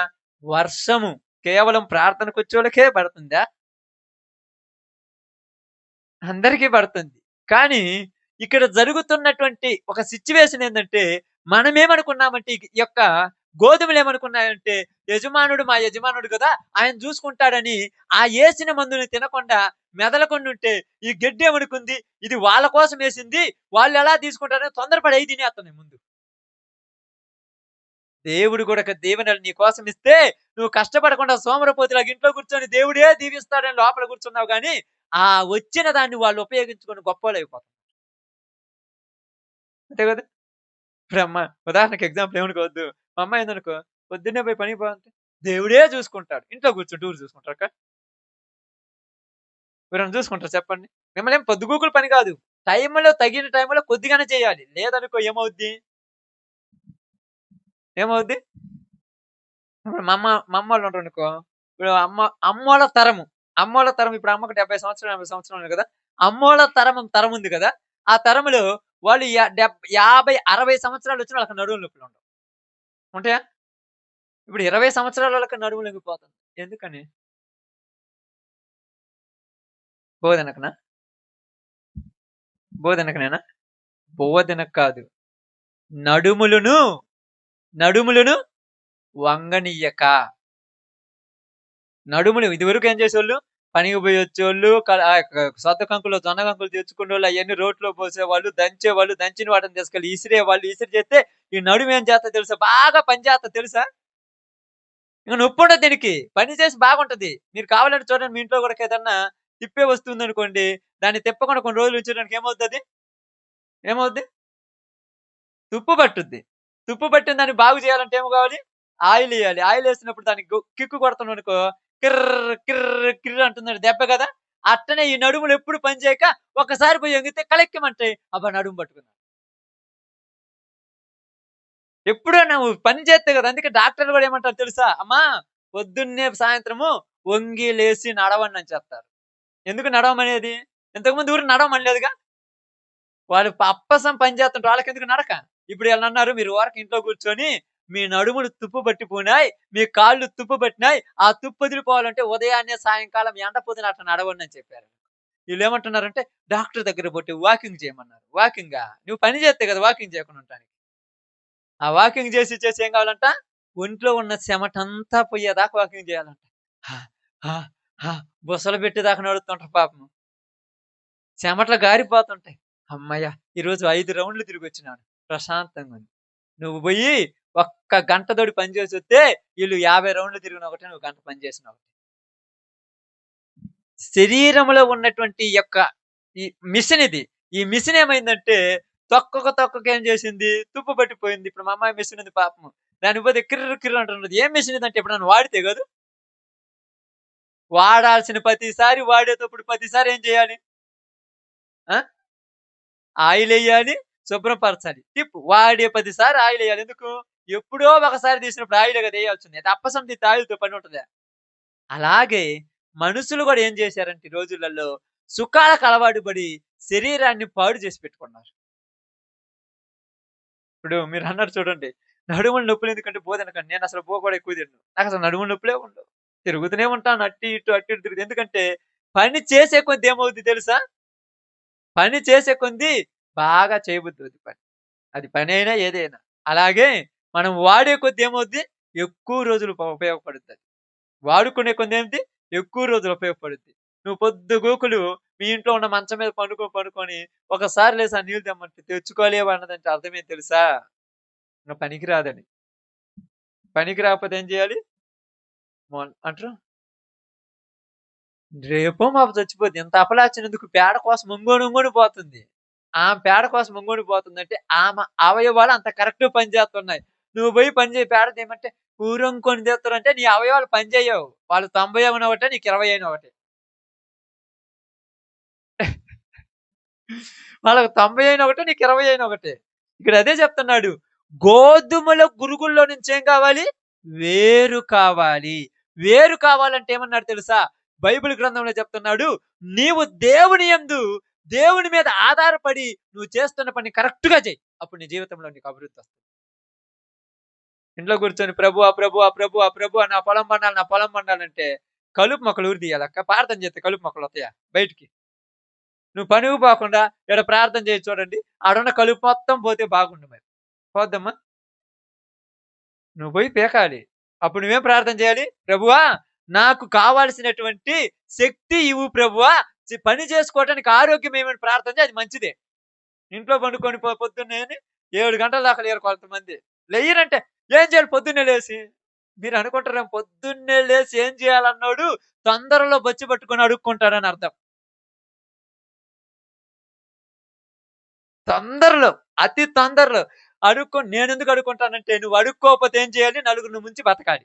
వర్షము కేవలం ప్రార్థనకొచ్చోళ్ళకే పడుతుందా? అందరికీ పడుతుంది. కానీ ఇక్కడ జరుగుతున్నటువంటి ఒక సిట్యుయేషన్ ఏందంటే, మనమేమనుకున్నామంటే ఈ యొక్క గోధుమలేమనుకున్నాయంటే, యజమానుడు మా యజమానుడు గదా! ఆయన జూసుకుంటాడని ఆ ఏసిన మందుని తినకుండా మెదలకుండుంటే, ఈ గెడ్డేమనుకుంది, ఇది వాళ్ళ కోసమేసింది. వాళ్ళెలా తీసుకుంటారని తొందరపడి అయి తినేత్తన్నాయి ముందు. దేవుడు గూడా దీవెనలు నీ కోసం ఇస్తే, నువ్వు కష్టపడకుండా సోమరిపోతులాగా ఇంట్లో కూర్చొని దేవుడే దీవిస్తాడని లోపల కూర్చున్నావు గానీ, ఆ వచ్చిన దాన్ని వాళ్ళు ఉపయోగించుకొని గొప్పోళ్ళయిపోతారు. అంతే గదా! ఇప్పుడు ఉదాహరణకి ఎగ్జాంపుల్ ఏమనుకోవద్దు. మా అమ్మాయి ఉందనుకో, పొద్దున్నే పోయి పనికి పో అంటే, దేవుడే చూసుకుంటాడు. ఇంట్లో కూర్చుంటే ఎవరు చూసుకుంటారక్క? ఎవరైనా చూసుకుంటారా చెప్పండి? మిమ్మల్నేం పొద్దుగూకులు పని కాదు. తగిన టైంలో కొద్దిగానే చేయాలి. లేదనుకో ఏమవుద్ది? ఏమవుద్ది? ఇప్పుడు మా అమ్మోళ్ళున్నారనుకో, ఇప్పుడు అమ్మోళ్ళ తరము. అమ్మోళ్ళ తరం ఇప్పుడు అమ్మకి 70 సంవత్సరాలు, 80 సంవత్సరాలు కదా! అమ్మోళ్ళ తరముంది కదా! ఆ తరములో వాళ్ళు 50, 60 సంవత్సరాలొచ్చినా వాళ్ళకి నడుము నొప్పులుండవు. ఉంటాయా? ఇప్పుడు 20 సంవత్సరాలోళ్ళకి నడుములు లొంగిపోతుంది. ఎందుకని? బోధనకనా? బోధనకనేనా? బోధనకు కాదు. నడుములును, నడుములును వంగనియ్యక. నడుములు ఇదివరకు ఏం చేసేవాళ్ళు? పనికి పోయొచ్చేవాళ్ళు సొద్ద కంకులు, జొన్న కంకులు తెచ్చుకునేవాళ్ళు అయన్నీ రోట్లో పోసేవాళ్ళు, దంచేవాళ్ళు, దంచిన వాటిని తీసుకెళ్ళి ఇసిరేవాళ్ళు. ఇసిరి చేస్తే ఈ నడుము ఏం చేస్తది తెలుసా? బాగా పని చేస్తది తెలుసా? ఇంక నొప్పుండదు దీనికి. పని చేసి బాగుంటది. మీరు కావాలంటే చూడండి మీ ఇంట్లో గూడా ఏదన్నా తిప్పే వస్తుందనుకోండి, దాన్ని తిప్పకుండా కొన్ని రోజులు ఉంచడానికి ఏమవుద్దది? ఏమవుద్ది? తుప్పు పట్టుద్ది. తుప్పు పట్టిన దాన్ని బాగు చేయాలంటే ఏమి కావాలి? ఆయిలెయ్యాలి. ఆయిలేసినప్పుడు దానికి కిక్కు కొడతామనుకో కిర్ర్ కిర్ర్ కిర్ర్ అంటుందండి దెబ్బ గదా! అట్టనే ఈ నడుములు ఎప్పుడు పని చేయక ఒక్కసారి పోయి ఒంగితే కళెక్కమంటాయి. అబ్బా! నడుము పట్టుకున్నా. ఎప్పుడో నువ్వు పని చేస్తే గదా! అందుకే డాక్టర్లు గూడా ఏమంటారో తెలుసా? అమ్మా! పొద్దున్నే సాయంత్రము వంగి, లేసి నడవండని చెప్తారు. ఎందుకు నడవమనేది? ఇంతకుముందు ఊరికి నడవమనలేదుగా? వాళ్ళు అప్పసం పని చేస్తుంటే వాళ్ళకెందుకు నడక? ఇప్పుడు ఈళ్ళనన్నారు మీరు ఊరక ఇంట్లో కూర్చొని మీ నడుములు తుప్పు పట్టిపోయినాయి, మీ కాళ్ళు తుప్పు పట్టినాయి. ఆ తుప్పు వదిలిపోవాలంటే ఉదయాన్నే, సాయంకాలం ఎండ పొద్దున అట్లా నడవండి అని చెప్పారు. ఈళ్ళేమంటున్నారంటే డాక్టర్ దగ్గర పోతే వాకింగ్ చేయమన్నారు. వాకింగా? నువ్వు పని చేస్తే కదా వాకింగ్ చేయకుండా ఉంటానికి. ఆ వాకింగ్ చేసి ఏం కావాలంట? ఒంట్లో ఉన్న చెమటంతా పోయేదాకా వాకింగ్ చేయాలంట. హా! హా! హా! బుసలు పెట్టేదాకా నడుస్తుంటారు పాపం. చెమటలు గారిపోతుంటాయి. హమ్మయ్య! ఈరోజు 5 రౌండ్‌లు తిరిగొచ్చినాను. ప్రశాంతంగుంది. నువ్వు బోయి ఒక్క గంట తోటి పని చేసి వస్తే వీళ్ళు 50 రౌండ్లు తిరిగిన ఒకటి, నువ్వు గంట పని చేసిన ఒకటి. శరీరంలో ఉన్నటువంటి యొక్క ఈ మిషన్ ఇది. ఈ మిషన్ ఏమైందంటే తొక్కక ఏం చేసింది? తుప్పు పట్టిపోయింది. ఇప్పుడు మా అమ్మాయి మిషన్ ఉంది పాపం. దానికి పోతే కిర్ర్ కిర్ర్ అంటున్నది. ఏం మిషన్ ఇదంటే ఎప్పుడన్నా వాడితే కాదు. వాడాల్సిన ప్రతిసారి వాడేటప్పుడు ప్రతిసారి ఏం చేయాలి? ఆ! ఆయిలెయ్యాలి, శుభ్రపరచాలి. వాడే ప్రతిసారి ఆయిలెయ్యాలి. ఎందుకు? ఎప్పుడో ఒకసారి తీసినప్పుడు ఆయిలే కదా ఎయ్యాల్సింది. అది అప్పసంది ఆయిల్‌తో పని ఉంటదా? అలాగే మనుషులు గూడా ఏం చేశారంటే ఈ రోజులలో సుఖాలకు అలవాటు పడి శరీరాన్ని పాడు చేసి పెట్టుకున్నారు. ఇప్పుడు మీరన్నారు చూడండి. నడుముల నొప్పులు ఎందుకంటే బోదనకండి. నేనసలు కూడా ఎక్కువ తినను. నాకసలు నడుముల నొప్పులే ఉండవు. తిరుగుతూనే ఉంటాను. అటు ఇటు తిరుగుతా. ఎందుకంటే పని చేసే కొద్దీ ఏమవుద్ది తెలుసా? పని చేసే కొంది బాగా చేయబుద్దవుద్ది పని. అది పనైనా ఏదైనా. అలాగే మనం వాడే కొద్దీ ఏమవుద్ది? ఎక్కువ రోజులు ఉపయోగపడుద్దది. వాడుకునే కొంది ఏంటి? ఎక్కువ రోజులు ఉపయోగపడుద్ది. నువ్వు పొద్దుగూకులు మీ ఇంట్లో ఉన్న మంచం మీద పడుకొని ఒకసారి లేసి ఆ నీళ్ళు తెమ్మంటే తెచ్చుకోలేవు అన్నదంటే అర్థమేంటి తెలుసా? ఇంగ పనికి రాదని. పనికి రాకపోతే ఏం చేయాలి? అంటారు రేపో మాపో చచ్చిపోద్ది. ఇంత అపలార్చనెందుకు? పేడ కోసం ఒంగోని పోతుంది. ఆమె పేడ కోసం ఒంగోని పోతుందంటే ఆమె అవయవాలు అంత కరెక్ట్‌గా పనిచేస్తున్నాయి. నువ్వు పోయి పని చేయి పేడ తీయమంటే ఊరొంకొని తీస్తారంటే నీ అవయవాలు పని చేయవు. వాళ్ళు 90 అయినా ఒకటే, నీకు 20 అయినా ఒకటే. వాళ్ళకి 90 అయినా ఒకటే, నీకు 20 అయినా ఒకటే. ఇక్కడ అదే చెప్తున్నాడు. గోధుమల గురుగుల్లో నుంచి ఏం కావాలి? వేరు కావాలి. వేరు కావాలంటే ఏమన్నాడు తెలుసా? బైబిల్ గ్రంథంలో చెప్తున్నాడు. నీవు దేవుని మీద ఆధారపడి నువ్వు చేస్తున్న పని కరెక్ట్‌గా చెయ్యి. అప్పుడు నీ జీవితంలో నీకు అభివృద్ధి వస్తది. ఇంట్లో కూర్చొని ప్రభువా! ప్రభువా! ప్రభువా! ప్రభువా! నా పొలం పండాలంటే కలుపు మొక్కలు ఊరి తీయాలక్క. ప్రార్థన చేస్తే కలుపు మొక్కలు వస్తాయా బయటికి? నువ్వు పనికి పోకుండా ఈడ ప్రార్థన చేసి చూడండి. ఆడున్న కలుపు మొత్తం పోతే బాగుండు మరి. పోద్దమ్మా? నువ్వు పోయి పీకాలి. అప్పుడు నువ్వేం ప్రార్థన చేయాలి? ప్రభువా! నాకు కావాల్సినటువంటి శక్తి ఇవ్వు ప్రభువా! పని చేసుకోవటానికి ఆరోగ్యం ఇవ్వమని ప్రార్థన చేయి. అది మంచిదే. ఇంట్లో పండుకొని పొద్దున్నే 7 గంటల దాకా లేరు కొంతమంది. లెయ్యరంటే ఏం చేయాలి పొద్దున్నే లేసి? మీరు అనుకుంటారేమో పొద్దున్నే లేసి ఏం చేయాలన్నోడు తొందరలో బొచ్చి పట్టుకొని అడుక్కుంటాడని అర్థం. తొందరలో, అతి తొందరలో నేనెందుకు అడుక్కుంటానంటే నువ్వు అడుక్కోకపోతే ఏం చేయాలి? నలుగురిని ముంచి బతకాలి.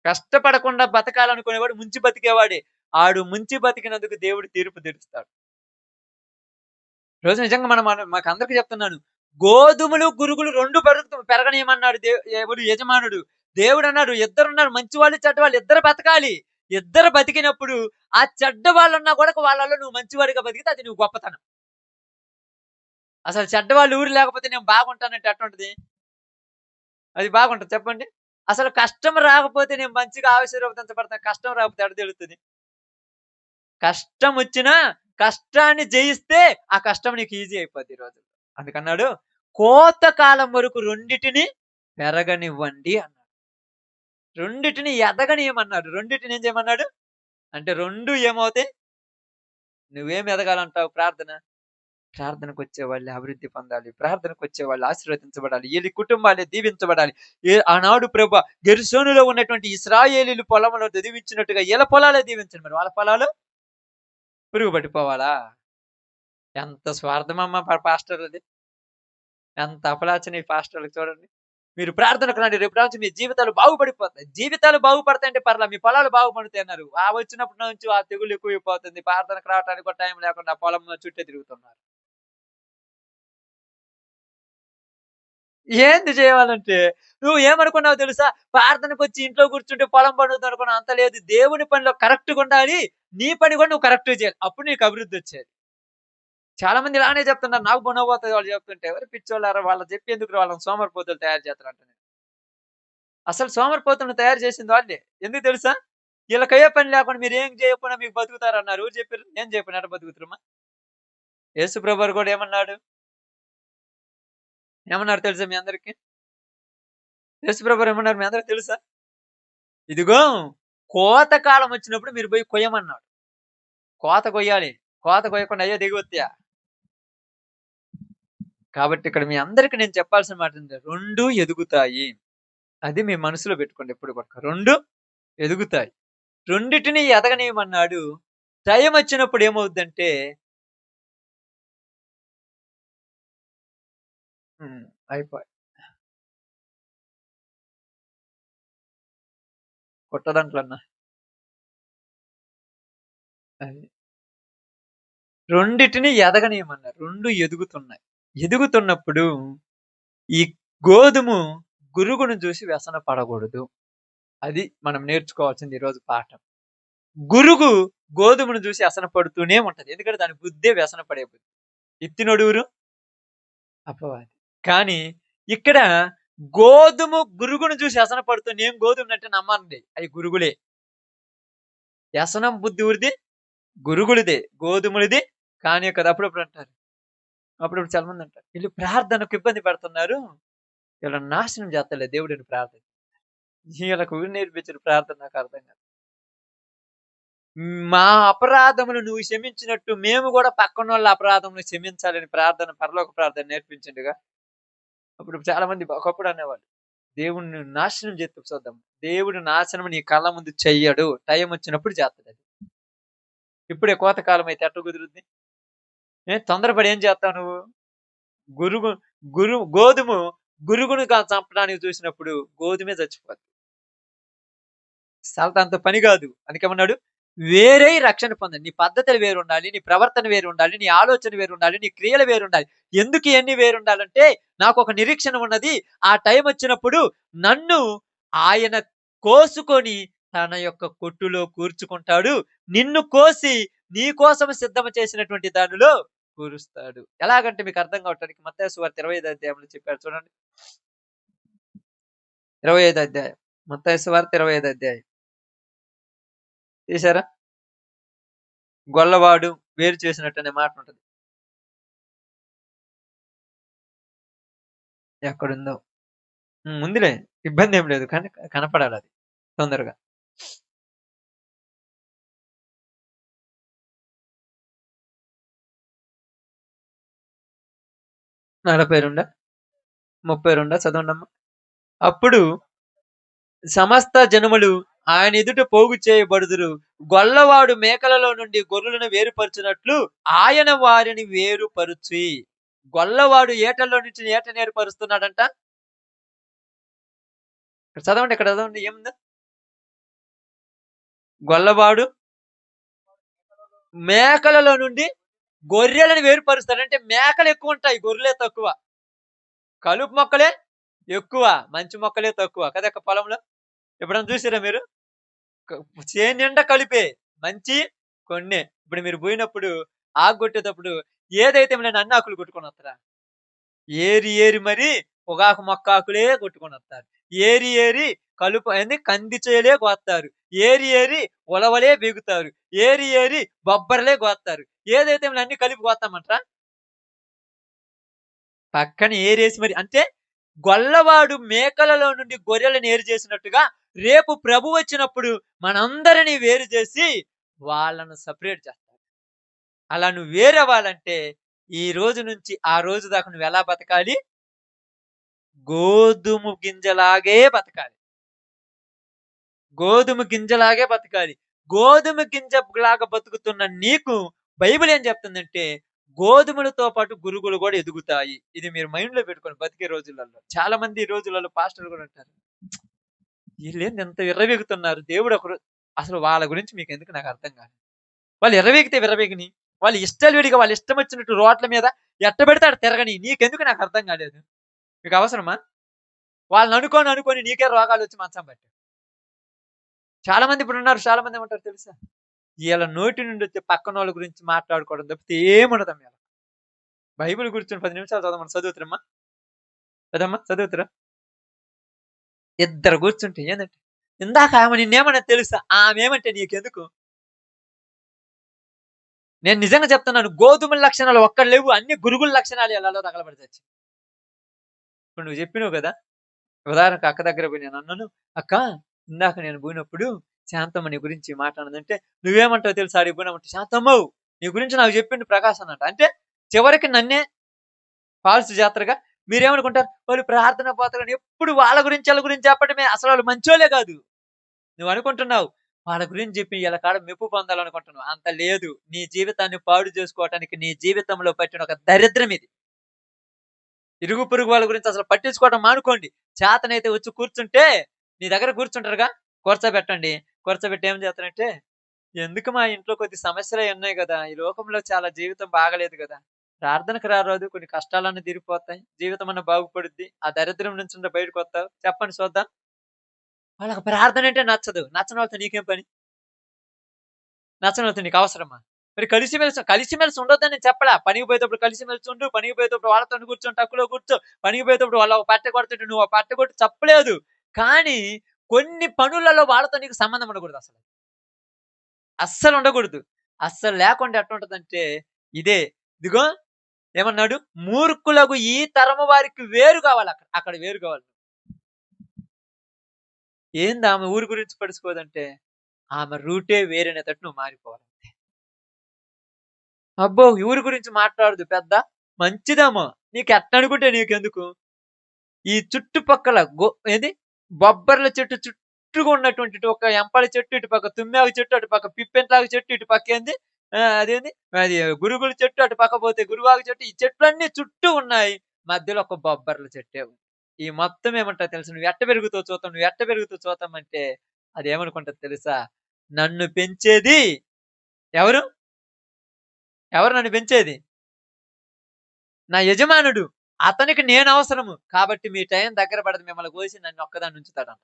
కష్టపడకుండా బతకాలనుకునేవాడు ముంచి బతికేవాడే. ఆడు ముంచి బతికినందుకు దేవుడు తీర్పు తీరుస్తాడు. ఈరోజు నిజంగా మాకందరికి చెప్తున్నాను. గోధుమలు, గురుగులు 2 పెరగనీయమన్నాడు ఎవడు యజమానుడు. దేవుడన్నాడు ఇద్దరున్నారు మంచివాళ్ళు, చెడ్డవాళ్ళు ఇద్దరు బతకాలి. ఇద్దరు బతికినప్పుడు ఆ చెడ్డ వాళ్ళున్నా కూడా వాళ్ళలో నువ్వు మంచివాడిగా బతికితే అది నువ్వు గొప్పతనం. అసలు చెడ్డవాళ్ళు ఊరు లేకపోతే నేను బాగుంటానంటే ఎట్టుంటది? అది బాగుంటది చెప్పండి? అసలు కష్టం రాకపోతే నేను మంచిగా ఆశీర్వదించబడతాను. కష్టం రాకపోతే ఎట్ట తెలుస్తది? కష్టమొచ్చినా కష్టాన్ని జయిస్తే ఆ కష్టం నీకు ఈజీ అయిపోద్ది ఈ రోజుల్లో. అందుకన్నాడు కోతకాలం వరకు రెండిటిని పెరగనివ్వండి అన్నాడు. రెండిటిని ఎదగనీయమన్నాడు. రెండిటిని ఏం చేయమన్నాడు? అంటే 2 ఏమవుతాయి? నువ్వేం ఎదగాలంటావు? ప్రార్థనకొచ్చేవాళ్ళే అభివృద్ధి పొందాలి. ప్రార్థనకొచ్చేవాళ్ళు ఆశీర్వదించబడాలి. ఈళ్ళ కుటుంబాలే దీవించబడాలి. ఆనాడు ప్రభు గెర్షోనులో ఉన్నటువంటి ఇశ్రాయేలీయుల పొలంలో దీవించినట్టుగా ఈళ్ళ పొలాలే దీవించండి. మరి వాళ్ళ పొలాలు పురుగు పట్టిపోవాలా? ఎంత స్వార్థమమ్మా పాస్టర్‌లది. ఎంత అపలాచన ఈ పాస్టర్‌లకి చూడండి. మీరు ప్రార్థనకు రండి. రేపు నుంచి మీ జీవితాలు బాగుపడిపోతాయి. జీవితాలు బాగుపడతాయంటే పర్లా మీ పొలాలు బాగుపడతాయి అన్నారు. వచ్చినప్పటి నుంచి ఆ తెగులు ఎక్కువైపోతుంది. ప్రార్థనకు రావడానికి కూడా టైం లేకుండా పొలం చుట్టే తిరుగుతున్నారు. ఏంది చేయాలంటే నువ్వు ఏమనుకున్నావో తెలుసా? ప్రార్థనకొచ్చి ఇంట్లో కూర్చుంటే పొలం పండుద్ది అనుకున్నావు. అంత లేదు. దేవుని పనిలో కరెక్ట్‌గా ఉండాలి. నీ పని కూడా నువ్వు కరెక్ట్‌గా చేయాలి. అప్పుడు నీకు అభివృద్ధి వచ్చేది. చాలా మంది ఇలానే చెప్తున్నారు. నాకు బునవోతది వాళ్ళు చెప్తుంటే. ఒరేయ్ పిచ్చోళ్ళారా! వాళ్ళకి చెప్పి ఎందుకురా వాళ్ళని సోమరిపోతులు తయారు చేస్తారంట నేను. అసలు సోమరిపోతులను తయారు చేసింది వాళ్ళే. ఎందుకు తెలుసా? ఈళ్ళకయ్యే పని లేకుండా మీరేం చేయకపోయినా మీకు బతుకుతారన్నారు. ఎవరు చెప్పిర్రు? నేను చెప్పాను ఎట్ట బతుకుతురమ్మా? యేసు ప్రభువారు కూడా ఏమన్నాడు? ఏమన్నారు తెలుసా మీ అందరికి? యేసు ప్రభువారు ఏమన్నారు మీ అందరికి తెలుసా? ఇదిగో కోత కాలం వచ్చినప్పుడు మీరు పోయి కొయ్యమన్నాడు. కోత కొయ్యాలి. కోత కొయ్యకుండా అయ్యో దిగొత్తయా? కాబట్టి ఇక్కడ మీ అందరికి నేను చెప్పాల్సిన మాట ఏంటంటే 2 ఎదుగుతాయి. అది మీ మనసులో పెట్టుకోండి ఎప్పుడు కూడా. 2 ఎదుగుతాయి. రెండిటిని ఎదగనీయమన్నాడు. టైం వచ్చినప్పుడు ఏమవుద్దంటే హ్మ్. అయిపాయే. కొట్టదంట్లన్నా. అది. రెండిటిని ఎదగనీయమన్నారు. 2 ఎదుగుతున్నాయి. ఎదుగుతున్నప్పుడు ఈ గోధుమ గురుగును చూసి వ్యసన పడకూడదు. అది మనం నేర్చుకోవాల్సింది ఈరోజు పాఠం. గురుగు గోధుమను చూసి వ్యసన పడుతూనే ఉంటది. ఎందుకంటే దాని బుద్దే వ్యసన పడే బుద్ధి. ఇత్తినొడువురు అపవాది. కానీ ఇక్కడ గోధుమ గురుగును చూసి వ్యసన పడుతూ నేను గోధుమనంటే నమ్మనండి. అయి గురుగులే. వ్యసనం బుద్ధి ఎవరిది? గురుగులదే. గోధుమలది కానే కాదు. అప్పుడప్పుడు అంటారు. అప్పుడప్పుడు చాలా మంది అంటారు. ఈళ్ళు ప్రార్థనకు ఇబ్బంది పెడుతున్నారు. ఈళ్ళని నాశనం చేత్తలే దేవుడని ప్రార్థన. ఈళ్ళకు ఎవరు నేర్పించిన ప్రార్థన నాకు అర్థం కాదు. మా అపరాధములు నువ్వు క్షమించినట్టు మేము గూడా పక్కనోళ్ళ అపరాధములు క్షమించాలని ప్రార్థన పరలోక ప్రార్థన నేర్పించిండుగా. అప్పుడు చాలా మంది ఒకప్పుడు అనేవాళ్ళు. దేవుడిని నాశనం చేత్తు చూద్దాం. దేవుడు నాశనం నీ కళ్ళ ముందు చెయ్యడు. టైం వచ్చినప్పుడు చేత్తడది. ఇప్పుడే కోతకాలం అయితే ఎట్ట కుదురుద్ది? తొందరపడి ఏం చేత్తావు నువ్వు? గురుగు గోధుమ గురుగును చంపడానికి చూసినప్పుడు గోధుమే చచ్చిపోద్ది. దాంతో పని గాదు. అందుకేమన్నాడు? వేరై రక్షణ పొందండి. నీ పద్ధతులు వేరుండాలి. నీ ప్రవర్తన వేరుండాలి. నీ ఆలోచన వేరుండాలి. నీ క్రియలు వేరుండాలి. ఎందుకు ఇయన్నీ వేరుండాలంటే నాకొక నిరీక్షణ ఉన్నది. ఆ టైమొచ్చినప్పుడు నన్ను ఆయన కోసుకొని తన యొక్క కొట్టులో కూర్చుకుంటాడు. నిన్ను కోసి నీ కోసం సిద్ధం చేసినటువంటి దానిలో కూరుస్తాడు. ఎలాగంటే మీకు అర్థం కావటానికి మత్తయి సువార్త 25 అధ్యాయంలో చెప్పాడు చూడండి. 25 అధ్యాయం. మత్తయి సువార్త 25 అధ్యాయం. తీశారా? గొల్లవాడు వేరు చేసినట్టు అనే మాట ఉంటది. ఎక్కడుందో. ఉందిలే. ఇబ్బందేం లేదు. కానీ కనపడాలది తొందరగా. 42 32 చదవండమ్మా. అప్పుడు సమస్త జనములు ఆయన ఎదుట పోగు చేయబడుదురు. గొల్లవాడు మేకలలో నుండి గొర్రెలను వేరుపరచునట్లు ఆయన వారిని వేరుపరుచి. గొల్లవాడు ఏటల్లో నుంచి ఏటని ఏర్పరుస్తున్నాడంట. ఇక్కడ చదవండి. ఇక్కడ చదవండి ఏముందో? గొల్లవాడు మేకలలో నుండి గొర్రెలను వేరుపరుస్తాడంటే మేకలు ఎక్కువుంటాయి. గొర్రెలే తక్కువ. కలుపు మొక్కలే ఎక్కువ. మంచి మొక్కలే తక్కువ. కదక్క పొలంలో. ఎప్పుడన్నా చూసారా మీరు? క చేను నిండా కలుపే. మంచి కొన్నే. ఇప్పుడు మీరు పోయినప్పుడు ఆకు కొట్టేటప్పుడు ఏదైతే నేను అన్ని ఆకులు కొట్టుకొనొత్తరా? ఏరి ఏరి మరి పొగాకు మొక్క ఆకులే కొట్టుకొనొత్తారు. ఏరి ఏరి కలుపు ఏంది కంది చేలే కోత్తారు. ఏరి ఏరి ఉలవలే బీగుతారు. ఏరి ఏరి బొబ్బర్లే కోత్తారు. ఏదైతే అన్ని కలిపి కోత్తామంటరా? పక్కన ఏరేసి మరి అంటే గొల్లవాడు మేకలలో నుండి గొర్రెలను ఏరు చేసినట్టుగా రేపు ప్రభు వచ్చినప్పుడు మనందరినీ వేరు చేసి వాళ్ళను సెపరేట్ చేస్తాడు. అలా నువ్వు వేరవ్వాలంటే ఈ రోజు నుంచి ఆ రోజు దాకా నువ్వు ఎలా బతకాలి? గోధుమ గింజలాగే బతకాలి. గోధుమ గింజలాగే బతకాలి. గోధుమ గింజలాగా బతుకుతున్న నీకు బైబిల్ ఏం చెప్తుందంటే గోధుమలతో పాటు గురుగులు కూడా ఎదుగుతాయి. ఇది మీరు మైండ్‌లో పెట్టుకోండి బతికే రోజులలో. చాలా మంది ఈ రోజులలో పాస్టర్‌లు కూడా అంటారు. ఈళ్ళేంది ఇంత విర్రవీగుతున్నారు. దేవుడు అసలు వాళ్ళ గురించి మీకెందుకు నాకు అర్థం కాదు. వాళ్ళు విర్రవీగితే విర్రవీగని. వాళ్ళు ఇష్టాలువిడిగా వాళ్ళ ఇష్టం వచ్చినట్టు రోడ్ల మీద ఎట్టబెడితే అటు తిరగని. నీకెందుకు నాకు అర్థం కాలేదు. మీకు అవసరమా? వాళ్ళని అనుకోని నీకే రోగాలొచ్చి మంచం పట్టావు. చాలా మంది ఇప్పుడున్నారు. చాలా మంది ఏమంటారు తెలుసా? ఈళ్ళ నోటి నుండి వచ్చే పక్కనోళ్ళ గురించి మాట్లాడుకోవడం తప్పితే ఏముండదమ్మా ఈళ్ళకి. బైబిల్ కూర్చొని 10 నిమిషాలు చదవమని చదువుతురమ్మా? చదవమ్మా చదువుతురా? ఇద్దరు కూర్చుంటే ఏందంటే, ఇందాక ఆమె నిన్నేమన్నది తెలుసా? ఆమేమంటే నీకెందుకు? నేను నిజంగా చెప్తున్నాను. గోధుమల లక్షణాలు ఒక్కటి లేవు. అన్ని గురుగుల లక్షణాలు ఈళ్ళలో తగలబడి చచ్చాయి. ఇప్పుడు నువ్వు చెప్పినావు కదా! ఉదాహరణకు అక్క దగ్గర పోయి నేనన్నాను, "అక్క ఇందాక నేను పోయినప్పుడు శాంతమ్మ నీ గురించి ఈ మాట అన్నదంటే, నువ్వేమంటావో తెలుసా ఆడికి పోయినావంటే, శాంతమ్మో నీ గురించి నాకు చెప్పిండు ప్రకాష్ అనంట." అంటే చివరికి నన్నే ఫాల్స్ జాతరగా మీరేమనుకుంటారు? వాళ్ళు ప్రార్థన పోతలని ఎప్పుడు వాళ్ళ గురించి, ఆళ్ళ గురించి చెప్పడమే. అసలు వాళ్ళు మంచోళ్ళే కాదు. నువ్వనుకుంటున్నావు, వాళ్ళ గురించి చెప్పి ఈళ్ళ కాడ మెప్పు పొందాలనుకుంటున్నావు. అంత లేదు. నీ జీవితాన్ని పాడు చేసుకోవటానికి నీ జీవితంలో పట్టిన ఒక దరిద్రం ఇది. ఇరుగు పొరుగు వాళ్ళ గురించి అసలు పట్టించుకోవడం మానుకోండి. చేతనైతే వచ్చి కూర్చుంటే, నీ దగ్గర కూర్చుంటారుగా, కూర్చోబెట్టండి. కూర్చోబెట్టి ఏం చేస్తారంటే, ఎందుకు మా ఇంట్లో కొద్ది సమస్యలే ఉన్నాయి గదా! ఈ లోకంలో చాలా జీవితం బాగాలేదు గదా! ప్రార్థనకు రారాదు కొన్ని కష్టాలన్నీ తీరిపోతాయి. జీవితమన్నా బాగుపడుద్ది. ఆ దరిద్రం నుంచుండి బయటకొత్తావు. చెప్పండి చూద్దాం. వాళ్ళకి ప్రార్థనంటే నచ్చదు. నచ్చనోళ్ళతో నీకేం పని? నచ్చనోళ్ళతో నీకవసరమా? మరి కలిసిమెలిసి ఉండొద్దని నేను చెప్పలా. పనికి పోయేటప్పుడు కలిసిమెలిసి ఉండు. పనికి పోయేటప్పుడు వాళ్ళతోని కూర్చొని టక్కులో కూర్చో. పనికి పోయేటప్పుడు వాళ్ళు ఒక పట్ట కొడుతుంటే నువ్వు ఒక పట్ట కొట్టు చెప్పలేదు. కానీ కొన్ని పనులలో వాళ్ళతో నీకు సంబంధం ఉండకూడదసలు. అస్సలుండకూడదు. అస్సలు లేకుండా ఎట్టుంటదంటే ఇదే. ఇదిగో ఏమన్నాడు? మూర్ఖులగు ఈ తరము వారికి వేరు కావాలక్కడ. అక్కడ వేరు కావాలి. ఏందామె ఊరు గురించి పడుసుకోదంటే, ఆమె రూటే వేరనేటట్టు నువ్వు మారిపోవాలి. అబ్బో! ఊరు గురించి మాట్లాడదు పెద్ద. మంచిదమ్మా. నీకెట్టనుకుంటే నీకెందుకు? ఈ చుట్టుపక్కల ఏది? బొబ్బర్ల చెట్టు చుట్టూగా ఉన్నటువంటి ఇటు ఒక ఎంపలి చెట్టు, ఇటు పక్క తుమ్మాకు చెట్టు, అటు పక్క పిప్పెంట్లాకు చెట్టు, ఇటు పక్కేంది అదేంది అది గురుగుల చెట్టు, అటు పక్క పోతే గురువాకు చెట్టు. ఈ చెట్లన్నీ చుట్టూ ఉన్నాయి. మధ్యలో ఒక బొబ్బర్ల చెట్టే ఉంది. ఈ మొత్తం ఏమంటాదో తెలుసా? నువ్వు ఎట్ట పెరుగుతావో చూద్దామంటే అదేమనుకుంటది తెలుసా? నన్ను పెంచేది ఎవరు? ఎవరు నన్ను పెంచేది? నా యజమానుడు. అతనికి నేనవసరము. కాబట్టి మీ టైం దగ్గర పడదు. మిమ్మల్ని కోసి నన్ను ఒక్కదాన్ని ఉంచుతాడంట.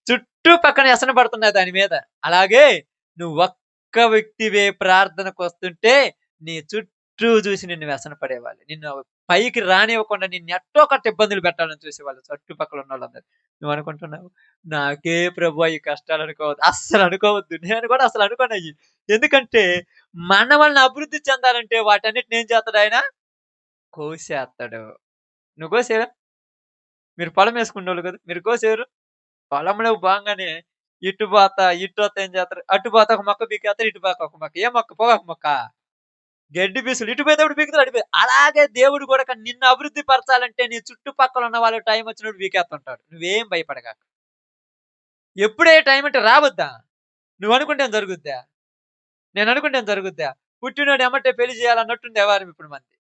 చుట్టూ పక్కన వ్యసన పడుతున్నాయి దాని మీద. అలాగే నువ్వొక్క వ్యక్తివే ప్రార్థనకొస్తుంటే, నీ చుట్టూ జూసి నిన్ను వ్యసన పడేవాళ్ళు. నిన్ను పైకి రానివ్వకుండా నిన్ను ఎట్టో ఒకట్ట ఇబ్బందులు పెట్టాలని చూసేవాళ్ళు చుట్టుపక్కల ఉన్నోళ్ళందరూ. నువ్వనుకుంటున్నావు, నాకే ప్రభువా ఈ కష్టాలు అనుకోవద్దు. అస్సలనుకోవద్దు. నేను కూడా అసలనుకోనయ్యి. ఎందుకంటే, మనవల్ని అభివృద్ధి చెందాలంటే వాటన్నిటిని ఏం చేస్తాడాయన? కోసేత్తాడు. నువ్వు కోసేయరా? మీరు పొలమేసుకున్నోళ్ళు కదా! మీరు కోసేయరు? పొలంలోకి పోంగానే ఇటు పోతా ఏం చేస్తారు? అటు పోతే ఒక మొక్క పీకేత్తారు. ఇటు పోక ఒక మొక్క. ఏ మొక్క? పొగాకు మొక్క. గడ్డి పీసులు. ఇటు పోయేటప్పుడు పీకుతారు. అలాగే దేవుడు కూడా నిన్ను అభివృద్ధి పరచాలంటే నీ చుట్టుపక్కల ఉన్న వాళ్ళు టైం వచ్చినప్పుడు పీకేస్తుంటాడు. నువ్వేం భయపడగాకు. ఎప్పుడే టైం అంటే రావద్దా? నువ్వనుకుంటే జరుగుద్దా? నేననుకుంటే జరుగుద్దా? పుట్టినోడు ఎమ్మటే పెళ్లి చేయాలన్నట్టుంది వ్యవహారం ఇప్పుడు మనది.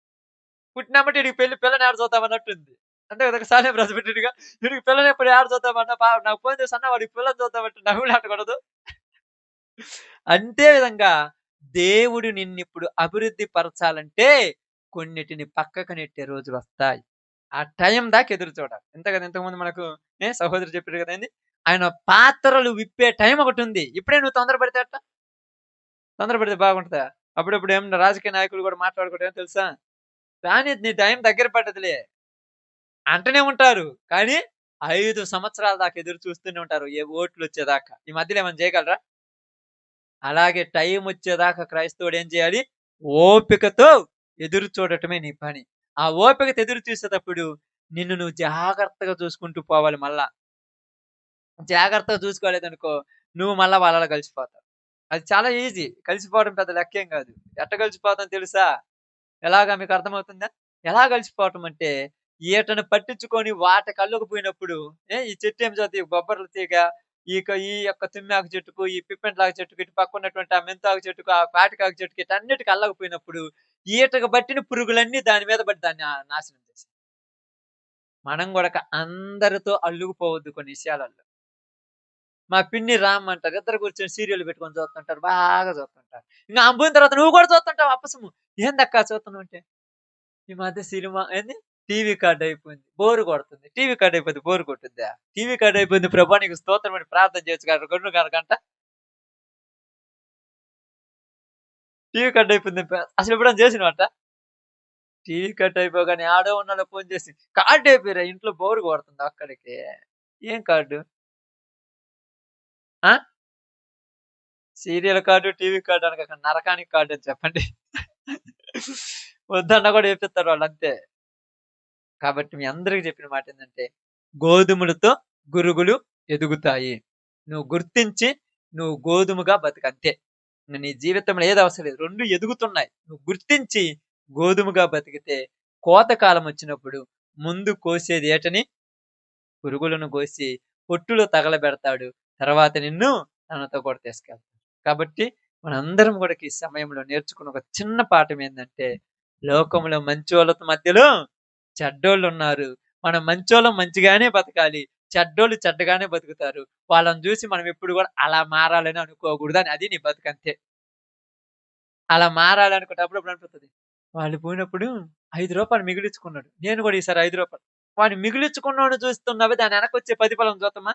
పుట్టినెమ్మటే ఈడికి పిల్లని ఏడ చూద్దామన్నట్టుంది. అంతే కదా! సాలేం రాజు పెట్టినట్టుగా ఈడికి పిల్లనెప్పుడు ఏడ చూద్దామన్నా నాకు ఫోన్ చేసి అన్న వాడికి పిల్లని చూద్దామంటే నవ్వులాటకూడదు. అంతే విధంగా దేవుడు నిన్నిప్పుడు అభివృద్ధి పరచాలంటే కొన్నిటిని పక్కకు నెట్టే రోజులొస్తాయి. ఆ టైం దాకా ఎదురు చూడాలి. అంతే కదా! ఇంతకుముందు మనకు సహోదరి చెప్పారు కదండీ! ఆయన పాత్రలు విప్పే టైం ఒకటుంది. ఇప్పుడే నువ్వు తొందరపడితే ఎట్టా? తొందరపడితే బాగుంటదా? అప్పుడప్పుడు ఏమన్నా రాజకీయ నాయకులు కూడా మాట్లాడుకోవడం ఏమో తెలుసా? కానీ నీ టైం దగ్గర పడ్డదిలే. అంటనే ఉంటారు. కానీ 5 సంవత్సరాల దాకా ఎదురు చూస్తూనే ఉంటారు. ఓట్లొచ్చేదాకా. ఈ మధ్యలో ఏమైనా చేయగలరా? అలాగే టైమొచ్చేదాకా క్రైస్తవుడు ఏం చేయాలి? ఓపికతో ఎదురు చూడటమే నీ పని. ఆ ఓపికతో ఎదురు చూసేటప్పుడు నిన్ను నువ్వు జాగ్రత్తగా చూసుకుంటూ పోవాలి మళ్ళా. జాగ్రత్తగా చూసుకోలేదనుకో, నువ్వు మళ్ళా వాళ్ళలో కలిసిపోతావు. అది చాలా ఈజీ. కలిసిపోవడం పెద్ద లెక్కేం గాదు. ఎట్ట కలిసిపోతాం తెలుసా? ఎలాగా మీకు అర్థమవుతుందా? ఎలా కలిసిపోవటం అంటే, ఈటను పట్టించుకొని వాటికి అల్లుకుపోయినప్పుడు ఈ చెట్టు ఏం చేద్ది బొబ్బర్ల తీగ, ఈ యొక్క తుమ్మాకు చెట్టుకు, ఈ పిప్పెంట్లాకు చెట్టుకు, ఇటు పక్కన్నటువంటి ఆ మెంతాకు చెట్టుకు, ఆ తాటికాకు చెట్టుకి ఈటన్నిటికి అల్లకపోయినప్పుడు, ఈటకు పట్టిన పురుగులన్నీ దాని మీద పడి దాన్ని నాశనం చేస్తాయి. మనం గూడా అందరితో అల్లుకుపోవద్దు కొన్ని విషయాలలో. మా పిన్ని రామ్మంటారు. ఇద్దరు కూర్చొని సీరియల్ పెట్టుకొని చూస్తుంటారు. బాగా చూస్తుంటారు. ఇంక ఆమె పోయిన తర్వాత నువ్వు కూడా చూస్తుంటావు అప్పసము. ఏందక్కా చూస్తున్నావు అంటే, ఈ మధ్య సినిమా టీవీ కార్డ్ అయిపోయింది. బోర్ కొడుతుంది. టీవీ కార్డ్ అయిపోతే బోర్ కొట్టుద్దా? టీవీ కార్డ్ అయిపోయింది ప్రభా నీకు స్తోత్రం అని ప్రార్థన చేయొచ్చు కదా! 2:30 గంట. టీవీ కార్డ్ అయిపోయింది అసలు ఎప్పుడైనా చేసినవట? టీవీ కార్డ్ అయిపోగానే ఆడో ఉన్నోళ్ళకి ఫోన్ చేసి కార్డ్ అయిపోయిరా ఇంట్లో బోర్ కొడుతుంది అక్కడికి. ఏం కార్డు? ఆ? సీరియల్ కార్డు, టీవీ కార్డు అనక నరకానికి కార్డ్ అని చెప్పండి. వద్దన్నా కూడా చెప్పిస్తారు వాళ్ళంతే. కాబట్టి మీ అందరికి చెప్పిన మాట ఏందంటే, గోధుమలతో గురుగులు ఎదుగుతాయి. నువ్వు గుర్తించి నువ్వు గోధుమగా బతుకంతే. నీ జీవితంలో ఏది అవసరం లేదు. 2 ఎదుగుతున్నాయి. నువ్వు గుర్తించి గోధుమగా బతికితే కోతకాలం వచ్చినప్పుడు ముందు కోసేది ఏటని? పురుగులను కోసి పొట్టులో తగలబెడతాడు. తర్వాత నిన్ను తనతో కూడా తీసుకెళ్తాడు. కాబట్టి మనందరం కూడా ఈ సమయంలో నేర్చుకున్న ఒక చిన్న పాఠం ఏందంటే, లోకంలో మంచోళ్ళ మధ్యలో చెడ్డోళ్ళున్నారు. మనం మంచోళ్ళం మంచిగానే బతకాలి. చెడ్డోళ్ళు చెడ్డగానే బతుకుతారు. వాళ్ళని చూసి మనం ఎప్పుడు కూడా అలా మారాలని అనుకోకూడదని అది నీ బతుకంతే. అలా మారాలనుకుంటే అప్పుడప్పుడు అనిపిస్తది. వాళ్ళు పోయినప్పుడు రూ. 5 మిగిలించుకున్నాడు. నేను కూడా ఈసారి రూ. 5 వాడిని మిగిలించుకున్నోడిని చూస్తున్నావే దాని వెనకొచ్చే ప్రతిఫలం చూద్దామా?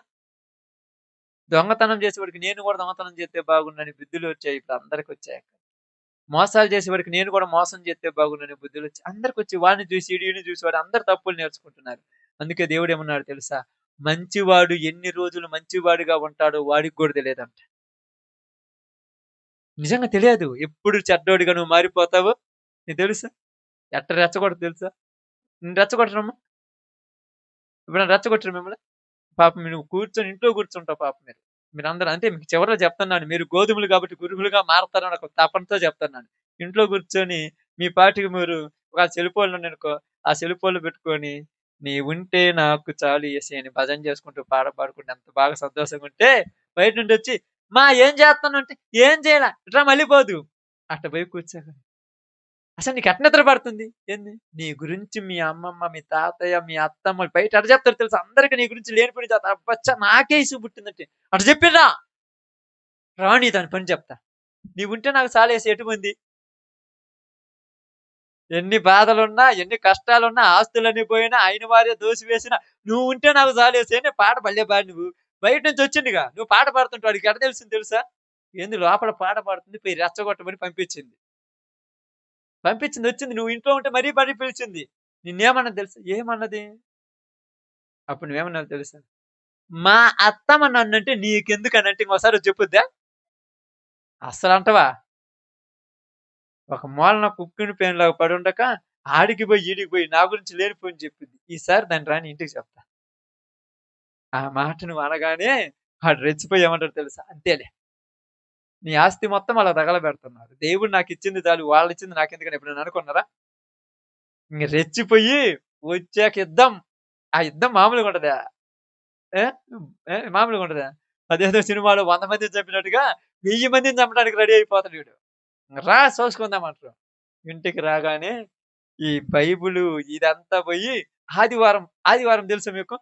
దొంగతనం చేసేవాడికి నేను కూడా దొంగతనం చేస్తే బాగుండని బుద్ధులొచ్చాయి ఇప్పుడు అందరికొచ్చాయి. మోసాలు చేసేవాడికి నేను కూడా మోసం చేస్తే బాగుండని బుద్ధులొచ్చాయి. అందరికొచ్చి వాడిని చూసి ఈడిని చూసి వాడు అందరు తప్పులు నేర్చుకుంటున్నారు. అందుకే దేవుడేమన్నాడో తెలుసా? మంచివాడు ఎన్ని రోజులు మంచివాడిగా ఉంటాడో వాడికి కూడా తెలియదంట. నిజంగా తెలియదు. ఎప్పుడు చెడ్డోడిగా నువ్వు మారిపోతావో నీకు తెలుసా? ఎట్ట రెచ్చగొడతారో తెలుసా? నిన్ను రెచ్చగొట్టరమ్మా? ఎప్పుడైనా రెచ్చగొట్టారా మిమ్మల్ని? పాపం నువ్వు కూర్చొని ఇంట్లో కూర్చుంటావు పాపం మీరు. మీరందరూ అంటే మీకు చివరలో చెప్తున్నాను. మీరు గోధుమలు కాబట్టి గురుగులుగా మారతారని ఒక తపనతో చెప్తున్నాను. ఇంట్లో కూర్చొని మీ పాటికి మీరు ఒకవేళ సెల్‌ఫోన్‌లు ఉన్నాయనుకో, ఆ సెల్‌ఫోన్‌లు పెట్టుకొని నీవుంటే నాకు చాలు యేసయ్య అని భజన చేసుకుంటూ పాట పాడుకుంటూ ఎంత బాగా సంతోషంగా ఉంటే బయట నుండొచ్చి ఏం చేత్తన్నావు అంటే, "ఏం చేయలా ఇట్రా మళ్ళీ పోదువు." అట్ట పోయి కూర్చోక అసలు నీకు ఎట్ట నిద్ర పడుతుంది? ఏంది? నీ గురించి మీ అమ్మమ్మ, మీ తాతయ్య, మీ అత్తమ్మలు బయట ఎట్ట చెప్తారో తెలుసా? అందరికి నీ గురించి లేనిపోని చెప్తారు. అబ్బచ్చ! నాకే ఇసుగు పుట్టిందంటే, అటు చెప్పిర్రా! రాని దాని పని చెప్తా. నీవుంటే నాకు చాలేసి ఎటుమంది? ఎన్ని బాధలున్నా, ఎన్ని కష్టాలున్నా, ఆస్తులన్నీ పోయినా, అయిన వారే దోసివేసినా, నువ్వుంటే నాకు చాలేసి అని పాట భలే పాడినవు. బయట నుంచి వచ్చిండుగా. నువ్వు పాట పాడుతుంటే వాడికి ఎట్ట తెలిసింది తెలుసా? ఏంది లోపల పాట పాడుతుంది పోయి రెచ్చగొట్టమని పంపించింది. పంపించింది వచ్చింది. నువ్వు ఇంట్లో ఉంటే మరీ మరీ పిలిచింది. నిన్నేమన్నది తెలుసా? ఏమన్నది? అప్పుడు నువ్వేమన్నావో తెలుసా? మా అత్తమ్మ నన్నంటే నీకెందుకనంటే ఇంకోసారి చెప్పుద్దా? అస్సలంటవా? ఒక మూలన కుక్కిన పేనులాగా పడుండక ఆడికి పోయి, ఈడికి పోయి నా గురించి లేనిపోనిది చెప్పింది. ఈసారి దాన్ని రాని ఇంటికి చెప్తా. ఆ మాట నువ్వు అనగానే వాడు రెచ్చిపోయి ఏమంటాడో తెలుసా? అంతేలే. నీ ఆస్తి మొత్తం అలా తగలబెడుతున్నారు. దేవుడు నాకిచ్చింది చాలు వాళ్ళిచ్చింది నాకెందుకని ఎప్పుడైనా అనుకున్నారా? ఇంక రెచ్చిపోయి వచ్చాక యుద్ధం. ఆ యుద్ధం మామూలుగుంటదా? ఏ? మామూలుగుంటదా? అదేదో సినిమాలో 100 మందిని చంపినట్టుగా 1000 మందిని చంపడానికి రెడీ అయిపోతాడు వీడు. రా చూసుకుందామంటారు. ఇంటికి రాగానే ఈ బైబులు ఇదంతా పోయి ఆదివారం తెలుసా మీకు?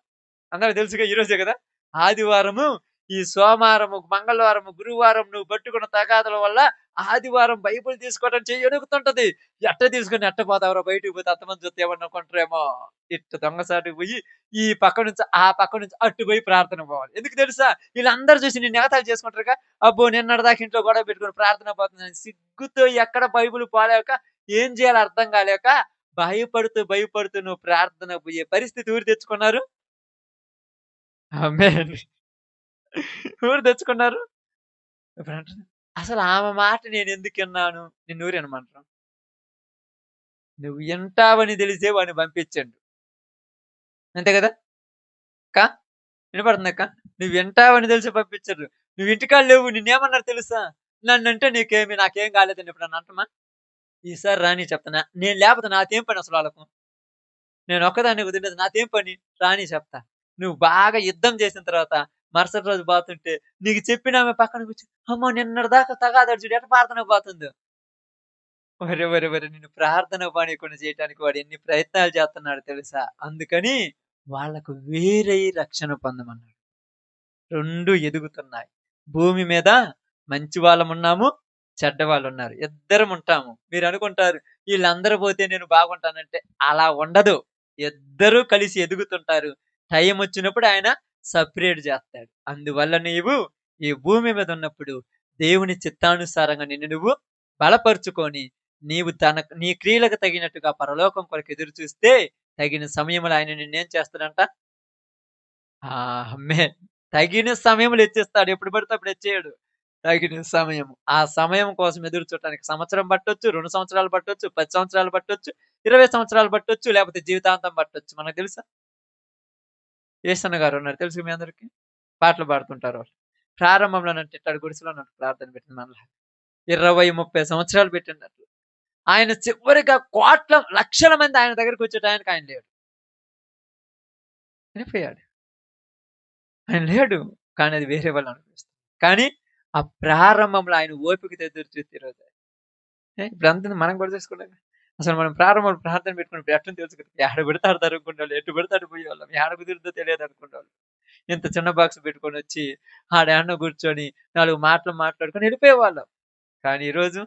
అందరికి తెలుసుగా ఈరోజే గదా! ఆదివారము, ఈ సోమవారము, మంగళవారము, గురువారం నువ్వు పట్టుకున్న తగాదల వల్ల ఆదివారం బైబిల్ తీసుకోవడం చెయ్యి వణుకుతుంటది. ఎట్ట తీసుకొని ఎట్ట పోతావురా బయటికి పోతే అంతమంది చూస్తే ఏమన్నా అనుకుంటారేమో. ఇట్ట దొంగసాటుకు పోయి ఈ పక్క నుంచి ఆ పక్క నుంచి అటు పోయి ప్రార్థనకు పోవాలి. ఎందుకు తెలుసా? వీళ్ళందరూ చూసి నిన్ను ఎగతాళి చేసుకుంటారుగా. అబ్బో! నిన్నటిదాకా ఇంట్లో గొడవ పెట్టుకొని ప్రార్థనకు పోతుందని సిగ్గుతో ఎక్కడ బైబిల్ పోలేక ఏం చేయాలో అర్థం కాలేక భయపడుతూ నువ్వు ప్రార్థనకు పోయే పరిస్థితి ఎవరు తెచ్చుకున్నారు? ఆమేన్. ఎవరు తెచ్చుకున్నారు? ఇప్పుడంటారు, అసలు ఆమె మాట నేనెందుకిన్నాను? నిన్నెవరు ఇనమంటారు? నువ్వు ఇంటావని తెలిసే వాడిని పంపించిండు. అంతే గదా! అక్క వినపడుతుందా అక్క? నువ్వు వింటావని తెలిసి పంపించరు. నువ్వు ఇంటికాడ లేవు నిన్నేమన్నారు తెలుసా? నన్నంటే నాకేం కాలేదని ఎప్పుడన్నా అంటమా? ఈసారి రాని చెప్తున్నా. నేను లేపోతే నాకేం పని అసలు ఆళ్ళకు? నేనొక్కదాన్నే వదిలేది నాదేం పని? రాని చెప్తా. నువ్వు బాగా యుద్ధం చేసిన తర్వాత మరుసటి రోజు పోతుంటే నీకు చెప్పినామె పక్కన కూర్చొని, అమ్మో! నిన్నటిదాకా తగాదాడు చూడు ఎట్ట ప్రార్థనకు పోతుందో. ఒరె! నిన్ను ప్రార్థనకు పోనీయకుండా చేయటానికి వాడు ఎన్ని ప్రయత్నాలు చేస్తున్నాడో తెలుసా? అందుకని వాళ్ళకు వేరై రక్షణ పొందమన్నాడు. 2 ఎదుగుతున్నాయి. భూమి మీద మంచి వాళ్ళమున్నాము, చెడ్డవాళ్ళున్నారు. ఇద్దరం ఉంటాము. మీరనుకుంటారు ఈళ్ళందరూ పోతే నేను బాగుంటానంటే అలా ఉండదు. ఇద్దరూ కలిసి ఎదుగుతుంటారు. టైమొచ్చినప్పుడు ఆయన సెపరేట్ జేస్తాడు. అందువల్ల నీవు ఈ భూమి మీద ఉన్నప్పుడు దేవుని చిత్తానుసారంగా నిన్ను నువ్వు బలపరుచుకొని నీ క్రియలకు తగినట్టుగా పరలోకం కొరకు ఎదురు చూస్తే తగిన సమయంలో ఆయన నిన్నేం చేస్తాడంట? ఆమేన్. తగిన సమయంలో హెచ్చిస్తాడు. ఎప్పుడు పడితే అప్పుడు హెచ్చేయడు. తగిన సమయం. ఆ సమయం కోసం ఎదురు చూడటానికి సంవత్సరం పట్టొచ్చు, 2 సంవత్సరాలు పట్టొచ్చు, 10 సంవత్సరాలు పట్టొచ్చు, 20 సంవత్సరాలు పట్టొచ్చు, లేపోతే జీవితాంతం పట్టొచ్చు. మనకు తెలుసా? యేసన్న గారున్నారు. తెలుసుగా మీ అందరికి? పాటలు పాడుతుంటారు వాళ్ళు. ప్రారంభంలోనంటే ఇట్టాడ గుడిసెలోనంట ప్రార్థన పెట్టింది మనలా. 20, 30 సంవత్సరాలు పెట్టిండట్ల. ఆయన చివరిగా కోట్ల లక్షల మంది ఆయన దగ్గరికి వచ్చే టయానికి ఆయన లేడు. చనిపోయాడు. ఆయన లేడు. కానీ అది వేరే వాళ్ళు అనిపిస్తుంది. కానీ ఆ ప్రారంభంలో ఆయన ఓపికతో ఎదురు చూస్తే ఈరోజు ఇప్పుడంతా మనం కూడా చూసుకున్నాం. అసలు మనం ప్రారంభంలో ప్రార్థన పెట్టుకున్నప్పుడు ఎట్లని తెలుసు కదా! ఏడ పెడితే ఆడ తరుముకునేవాళ్ళం. ఎటు పెడితే అటు పోయేవాళ్ళం. ఏడ కుదిరిద్దో తెలియదు అనుకునేవాళ్ళం. ఇంత చిన్న బాక్స్ పెట్టుకొనొచ్చి ఆడేడనో కూర్చొని 4 మాటలు మాట్లాడుకొని వెళ్ళిపోయేవాళ్ళం. కానీ ఈరోజు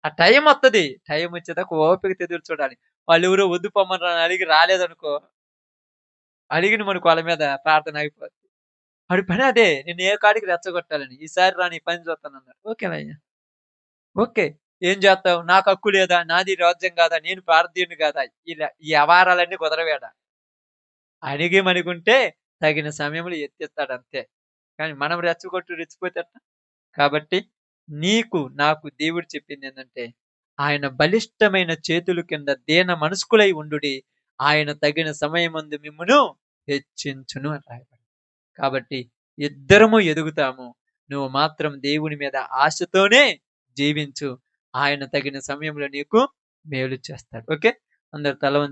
ఆ టైం వత్తది. టైం వచ్చేదాకా ఓపికతో ఎదురు చూడాలి. వాళ్ళెవరో వద్దు పొమ్మని అలిగి రాలేదనుకో, అలిగినమనుకో వాళ్ళ మీద ప్రార్థన ఆగిపోద్ది. వాడి పని అదే. నిన్ను ఏ కాడికి రెచ్చగొట్టాలని. ఈసారి రా నీ పని చూస్తానన్నాడు. ఓకేనయ్యా. ఓకే. ఏం చేస్తావు? నాకు హక్కు లేదా? నాది రాజ్యం కాదా? నేను భారతీయుడిని కాదా? ఇలా ఈ వ్యవహారాలన్నీ కుదరవేడ. అణిగిమణిగుంటే తగిన సమయంలో ఎత్తేస్తాడంతే. కానీ మనం రెచ్చగొట్టి రెచ్చిపోతే ఎట్టా? కాబట్టి నీకు, నాకు దేవుడు చెప్పిందేందంటే, ఆయన బలిష్టమైన చేతుల కింద దీన మనస్కులై ఉండుడి. ఆయన తగిన సమయమందు మిమ్మును హెచ్చించును అని రాయబడింది. కాబట్టి ఇద్దరము ఎదుగుతాము. నువ్వు మాత్రం దేవుని మీద ఆశతోనే జీవించు. ఆయన తగిన సమయంలో నీకు మేలు చేస్తాడు. ఓకే. అందరు తల వంచండి.